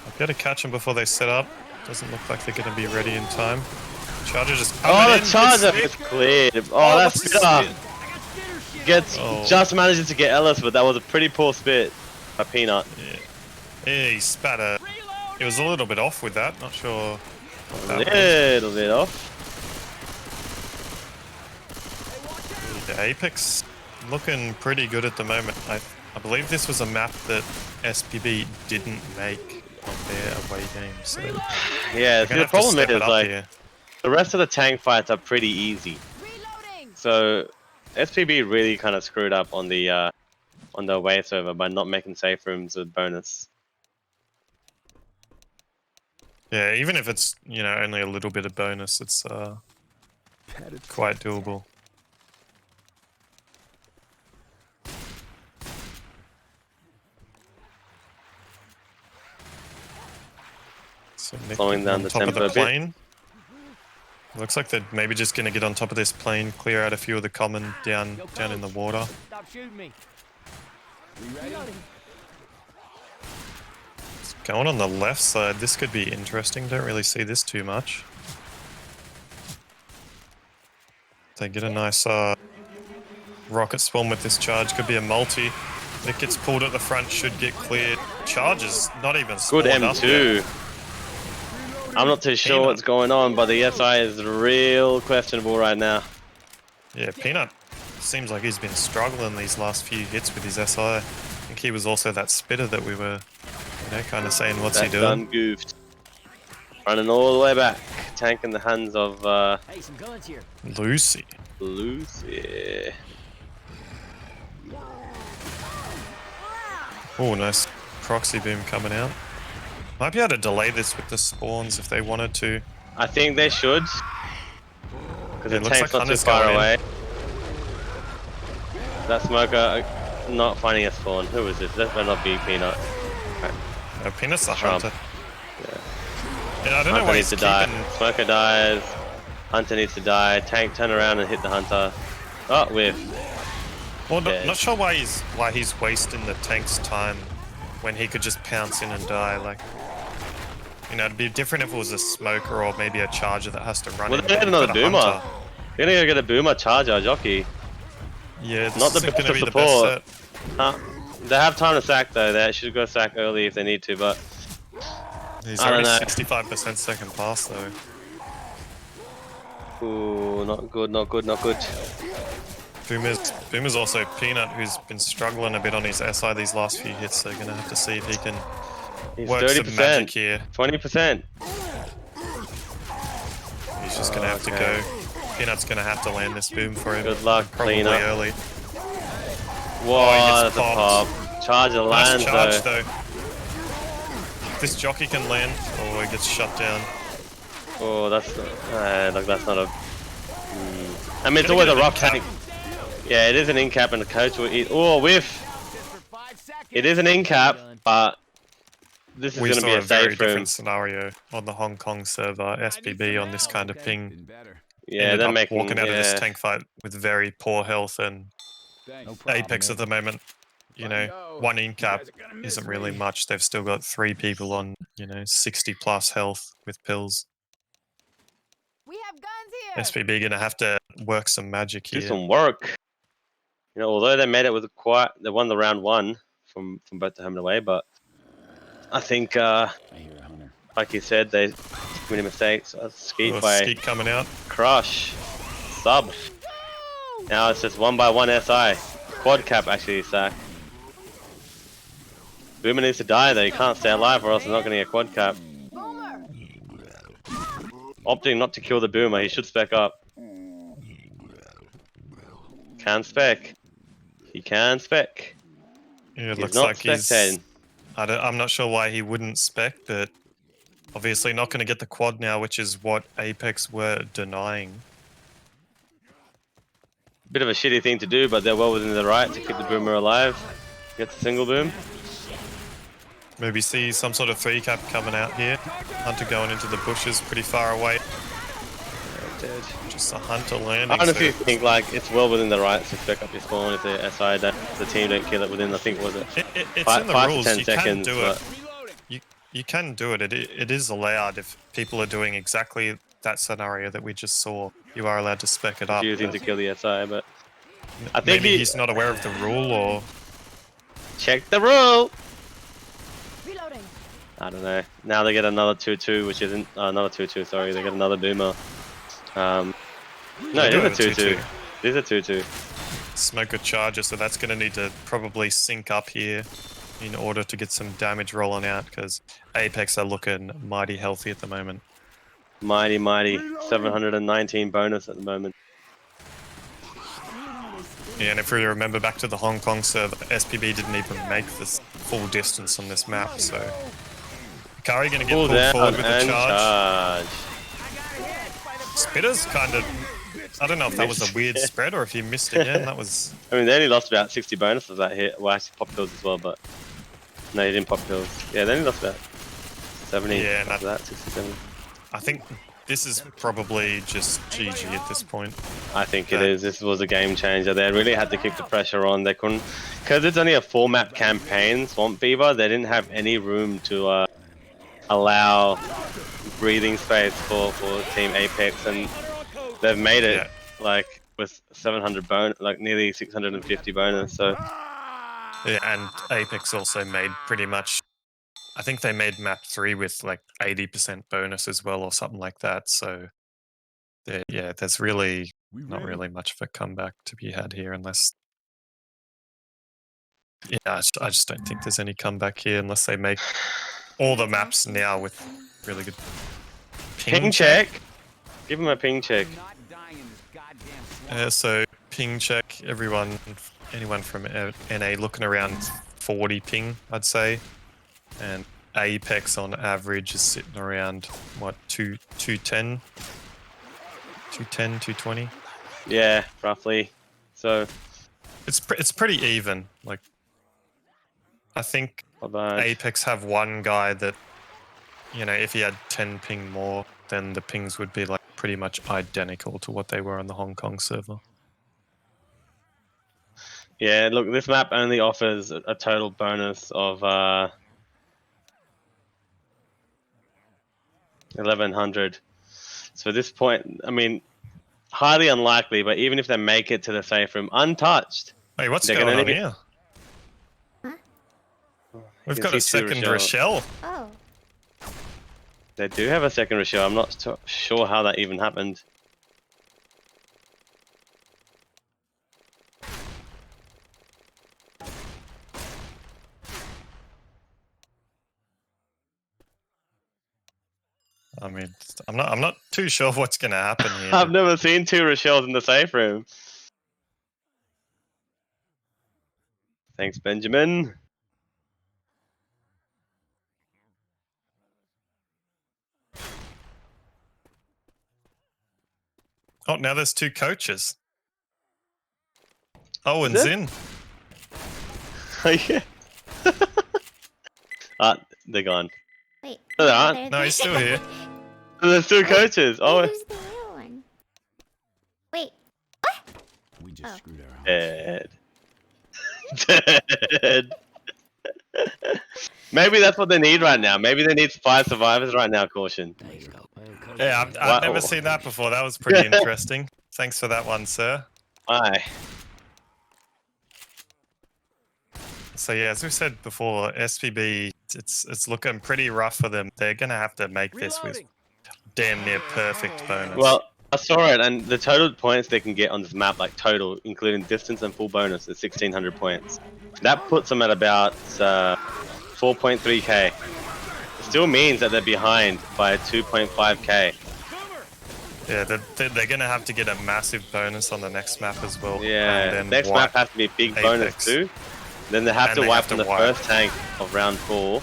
I've got to catch them before they set up. Doesn't look like they're going to be ready in time. Charger just coming
Oh,
in.
the charger
Good
is
stick.
cleared. Oh,
Oh,
that's
what's the
bitter.
spin?
Gets
Oh.
just manages to get Ellis, but that was a pretty poor spit by Peanut.
Yeah, he spat a... It was a little bit off with that. Not sure what that was.
Little bit off.
The Apex looking pretty good at the moment. I believe this was a map that SPB didn't make on their away game. So
Yeah, see, the problem is like
here.
the rest of the tank fights are pretty easy. So SPB really kind of screwed up on the away server by not making safe rooms a bonus.
Yeah, even if it's, you know, only a little bit of bonus, it's quite doable. So Nick
Slowing down
on
the
top of
tempo
the
a bit.
plane. Looks like they're maybe just going to get on top of this plane, clear out a few of the common down in the water.
Stop shooting me.
It's going on the left side. This could be interesting. Don't really see this too much. They get a nice rocket spawn with this charge. Could be a multi. It gets pulled at the front. Should get cleared. Charge is not even
Good
spawned up yet.
M2. I'm not too sure
Peanut.
what's going on, but the SI is real questionable right now.
Yeah, Peanut seems like he's been struggling these last few hits with his SI. I think he was also that spitter that we were, you know, kind of saying, what's he
That
doing?
gun goofed. Running all the way back. Tank in the hands of
Hey, some guns here.
Lucy.
Lucy.
Oh, nice proxy boom coming out. Might be able to delay this with the spawns if they wanted to.
I think they should. Because the
It looks
tank's
like
not too
Hunter's
far
going in.
away. That smoker not finding a spawn. Who is this? That might not be Peanut.
No, Peanut's the
Trump.
hunter. Yeah, I don't know
Hunter
why
needs
he's
to die.
keeping...
Smoker dies. Hunter needs to die. Tank turn around and hit the Hunter. Oh, whiff.
Well,
Dead.
not sure why he's wasting the tank's time when he could just pounce in and die. Like, you know, it'd be different if it was a smoker or maybe a charger that has to run.
Well,
in.
they get another
But a
boomer.
hunter-
You're gonna go get a boomer charger jockey.
Yeah, this
Not the
isn't
best
going to
of
be the best
support.
set.
Huh? They have time to sack though. They should go sack early if they need to, but
He's
I don't
already
know.
65% second pass though.
Ooh, not good, not good, not good.
Boomer's also Peanut, who's been struggling a bit on his SI these last few hits, so gonna have to see if he can
He's
work some magic
30%,
here.
20%.
He's just gonna have to go. Peanut's gonna have to land this boom for him.
Good luck,
probably
Cleanup.
early.
Whoa,
he
that's
gets
a
popped.
pop. Charger lands
Nice charge
though.
though. This jockey can land, or he gets shut down.
Oh, that's like that's not a. I mean, it's always a rough tank. Yeah, it is an in cap, and the coach will eat. Oh, whiff. It is an in cap, but this is
We
going to
saw
be
a
a
very
safe room.
different scenario on the Hong Kong server. SPB on this kind of ping.
Yeah,
Ended
they're
up
making
walking out of this tank fight with very poor health, and
No problem,
Apex
mate.
at the moment, you know, one in cap isn't really much. They've still got 3 people on, you know, 60 plus health with pills.
We have guns here.
SPB gonna have to work some magic
do
here.
some work. You know, although they made it with they won the round 1 from both the home and away, but I think,
I hear a hunter.
like you said, they made mistakes. Skeet
Oh,
by
Skeet coming out.
Crush, sub. Now it's just 1x1 SI. Quad cap actually, Sack. Boomer needs to die though. He can't stay alive, or else he's not going to get quad cap.
Boomer.
Opting not to kill the Boomer. He should spec up. Can spec. He can spec.
Yeah, it
He's
looks
not
like
spectating.
I'm not sure why he wouldn't spec, but obviously not going to get the quad now, which is what Apex were denying.
Bit of a shitty thing to do, but they're well within their right to keep the Boomer alive. Gets a single boom.
Maybe see some sort of 3 cap coming out here. Hunter going into the bushes pretty far away.
Dead.
Just a Hunter landing.
I honestly think like it's well within the rights to spec up your spawn if the SI the team don't kill it within, I think, was it
it's
5,
in the
5
rules.
to 10
You
seconds.
can do it.
But
You can do it. It is allowed if people are doing exactly that scenario that we just saw. You are allowed to spec it up.
using to kill the SI, but I think
Maybe he's not aware of the rule, or
check the rule.
Reloading.
I don't know. Now they get another 2-2, which isn't another 2-2. Sorry, they get another Boomer. No, it is a 2-2. It is a 2-2.
smoke a charger, so that's going to need to probably sync up here in order to get some damage rolling out, because Apex are looking mighty healthy at the moment.
Mighty, 719 bonus at the moment.
Yeah, and if we remember back to the Hong Kong server, SPB didn't even make this full distance on this map, so Akari going to get pulled forward with a charge. Spitter's kind of, I don't know if that was a weird spread or if he missed again. That was.
I mean, they only lost about 60 bonuses that hit. Well, actually, pop kills as well, but no, he didn't pop kills. Yeah, they only lost about 70.
Yeah,
after that 67.
I think this is probably just GG at this point.
I think it is. This was a game changer. They really had to keep the pressure on. They couldn't, because it's only a 4-map campaign. Swamp Fever. They didn't have any room to allow breathing space for Team Apex, and they've made it like with 700 bonus, like nearly 650 bonus. So
yeah, and Apex also made pretty much. I think they made map 3 with like 80% bonus as well, or something like that. So yeah, there's really not really much of a comeback to be had here, unless. Yeah, I just don't think there's any comeback here unless they make all the maps now with really good
ping check. Give him a ping check.
So ping check, anyone from NA looking around 40 ping, I'd say, and Apex on average is sitting around what 210, 220.
Yeah, roughly. So
it's pretty even. Like, I think Apex have one guy that, you know, if he had 10 ping more, then the pings would be like pretty much identical to what they were on the Hong Kong server.
Yeah, look, this map only offers a total bonus of 1100. So at this point, I mean, highly unlikely, but even if they make it to the safe room untouched.
Hey, what's going on here? We've got a second Rochelle.
Oh.
They do have a second Rochelle. I'm not sure how that even happened.
I mean, I'm not too sure what's going to happen here.
I've never seen 2 Rochelle's in the safe room. Thanks, Benjamin.
Oh, now there's 2 coaches. Oh, and
Is it?
Zin.
Oh, yeah. They're gone.
Wait.
No, they aren't.
they're-
No, he's still here.
There's 2 coaches. Oh,
Who's the real one? Wait.
We just
Oh.
screwed our house.
dead. Dead. Maybe that's what they need right now. Maybe they need 5 survivors right now, Caution.
There you go.
Yeah, I've
Wow.
never seen that before. That was pretty interesting. Thanks for that one, sir.
Why?
So yeah, as we said before, SPB, it's looking pretty rough for them. They're gonna have to make this with damn near perfect bonus.
Well, I saw it, and the total points they can get on this map, like total, including distance and full bonus, is 1,600 points. That puts them at about 4.3k. It still means that they're behind by 2.5k.
yeah, they're gonna have to get a massive bonus on the next map as well.
Yeah,
and then
next
wipe
map has to be a big
Apex.
bonus too. Then they have
And
to
they
wipe
have to
from the
wipe.
first tank of round 4.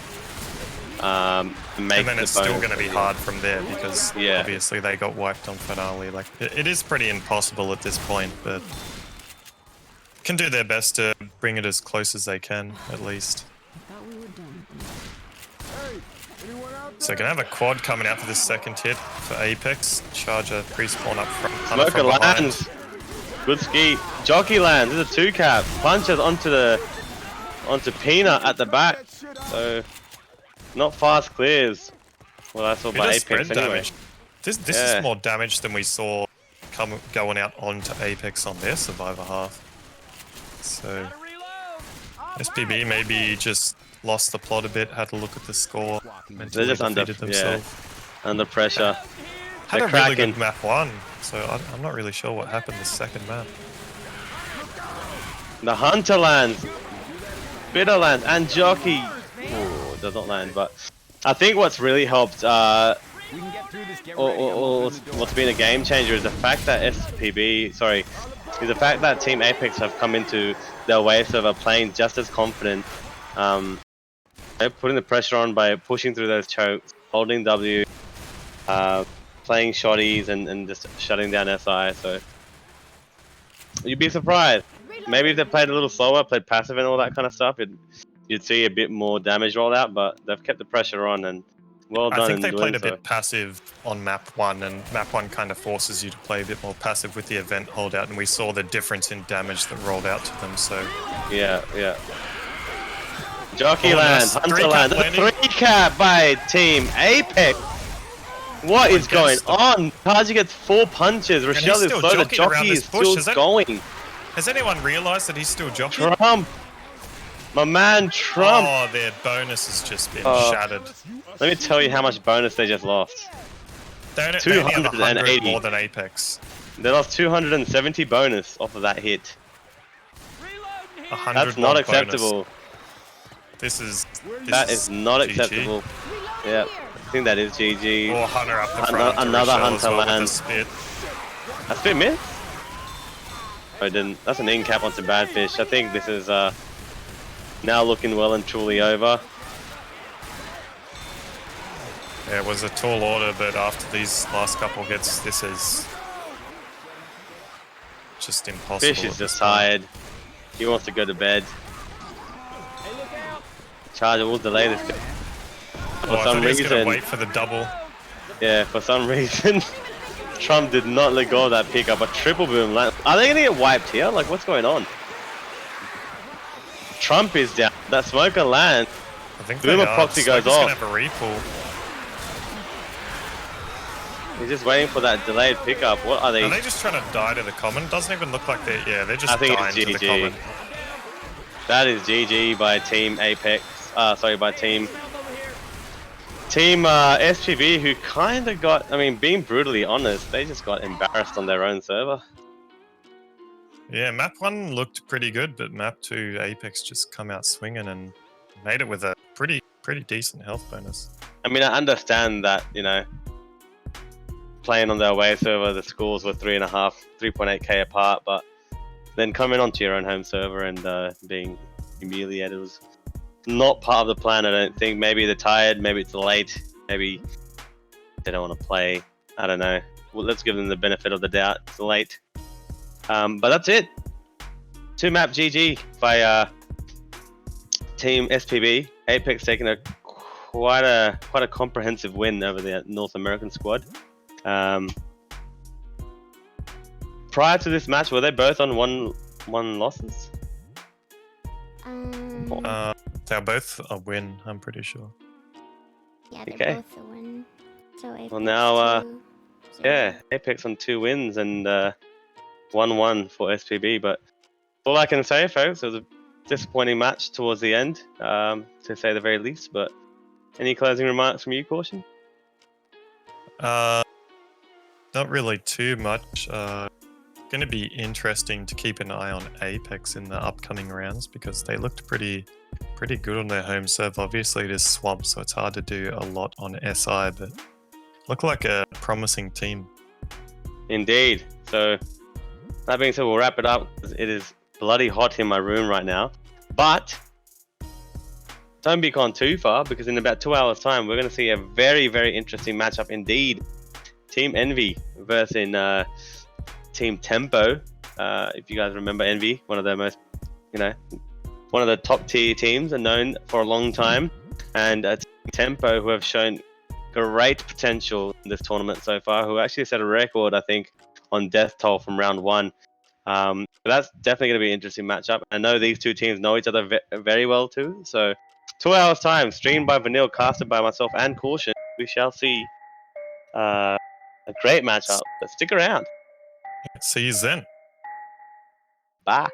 And make
And then
the
it's still
bonus.
going to be hard from there because
Yeah.
obviously they got wiped on finale. Like it is pretty impossible at this point, but can do their best to bring it as close as they can, at least.
Thought we were done.
Hey, anyone out
So
there?
gonna have a quad coming out for this second hit for Apex. Charger pre-spawn up front. Hunter
Smoker
from behind.
lands. Good ski. Jockey lands. This is a 2-cap. Punches onto Peanut at the back. So not fast clears. Well, I saw
Bit
by
of
Apex
spread
anyway.
damage. This
Yeah.
is more damage than we saw going out onto Apex on their Survivor half. So SPB maybe just lost the plot a bit, had a look at the score, mentally
just under-
defeated
yeah.
themselves.
Under pressure.
Had
They're
a really
cracking.
good map 1, so I'm not really sure what happened this second map.
The Hunter lands. Bitter lands. And Jockey. Ooh, does not land, but I think what's really helped
We can get through this. Get ready.
or what's been a game changer is the fact that is the fact that Team Apex have come into their wave server playing just as confident. They're putting the pressure on by pushing through those chokes, holding W, playing shotties and just shutting down SI. So you'd be surprised. Maybe if they played a little slower, played passive and all that kind of stuff, you'd see a bit more damage roll out. But they've kept the pressure on, and well done.
I think they
in
played
doing
a bit passive on map 1, and map 1 kind of forces you to play a bit more passive with the event holdout, and we saw the difference in damage that rolled out to them. So
Yeah. Jockey
Oh,
lands,
nice.
Hunter
3-cap
lands,
landing.
3-cap by Team Apex. What is going
against them.
on? Kaji gets 4 punches. Rochelle is
still
slow. The
jockeying around
jockey
this
is
bush.
still
Has that-
going.
has anyone realised that he's still jockeying?
Trump. My man Trump.
Oh, their bonus has just been
Oh.
shattered.
Let me tell you how much bonus they just lost.
They only have 100
280.
more than Apex.
They lost 270 bonus off of that hit.
100
That's
more
not
bonus.
acceptable.
This
That is not
GG.
acceptable. Yeah, I think that is GG.
Or Hunter up the
Ano-
front. to
another
Rochelle as
Hunter
well with the
lands.
spit.
That's a bit missed. Oh, I didn't. That's an in-cap onto Badfish. I think this is now looking well and truly over.
Yeah, it was a tall order, but after these last couple hits, this is just impossible.
Fish is
at this
just
point.
tired. He wants to go to bed. Charger will delay this.
Oh,
For
I
some
thought he was going to
reason,
wait for the double.
yeah, for some reason, Trump did not let go of that pickup. A triple boom land. Are they gonna get wiped here? Like, what's going on? Trump is down. That smoker lands.
I think
Boomer
they are.
proxy goes
Smoker's gonna
off.
have a repull.
He's just waiting for that delayed pickup. What are they?
Are they just trying to die to the common? Doesn't even look like they're... Yeah, they're just
I think
dying
it's
to the
GG.
common.
That is GG by Team Apex. Sorry, by Team SPB, who kind of got. I mean, being brutally honest, they just got embarrassed on their own server.
Yeah, map 1 looked pretty good, but map 2, Apex just come out swinging and made it with a pretty decent health bonus.
I mean, I understand that, you know, playing on their away server, the scores were 3.8k apart, but then coming onto your own home server and being humiliated was not part of the plan. I don't think. Maybe they're tired, maybe it's late, maybe they don't want to play. I don't know. Well, let's give them the benefit of the doubt. It's late. But that's it. 2-map GG by Team SPB. Apex taking quite a comprehensive win over the North American squad. Prior to this match, were they both on one losses?
They're both a win, I'm pretty sure.
Yeah, they're
Okay.
both a win. So Apex
Well, now,
2-0.
yeah, Apex on 2 wins and 1-1 for SPB. But all I can say, folks, it was a disappointing match towards the end, to say the very least. But any closing remarks from you, Caution?
Not really too much. Going to be interesting to keep an eye on Apex in the upcoming rounds because they looked pretty good on their home serve. Obviously, it is swamp, so it's hard to do a lot on SI, but look like a promising team.
Indeed. So that being said, we'll wrap it up. It is bloody hot in my room right now. But don't be gone too far because in about 2 hours' time, we're going to see a very, very interesting matchup indeed. Team Envy versus Team Tempo. If you guys remember Envy, one of the most, one of the top tier teams and known for a long time. And Tempo, who have shown great potential in this tournament so far, who actually set a record, I think, on death toll from round 1. That's definitely going to be an interesting matchup. I know these two teams know each other very well too. So 2 hours time, streamed by Vanille, casted by myself and Caution. We shall see a great matchup. But stick around.
See you then.
Bye.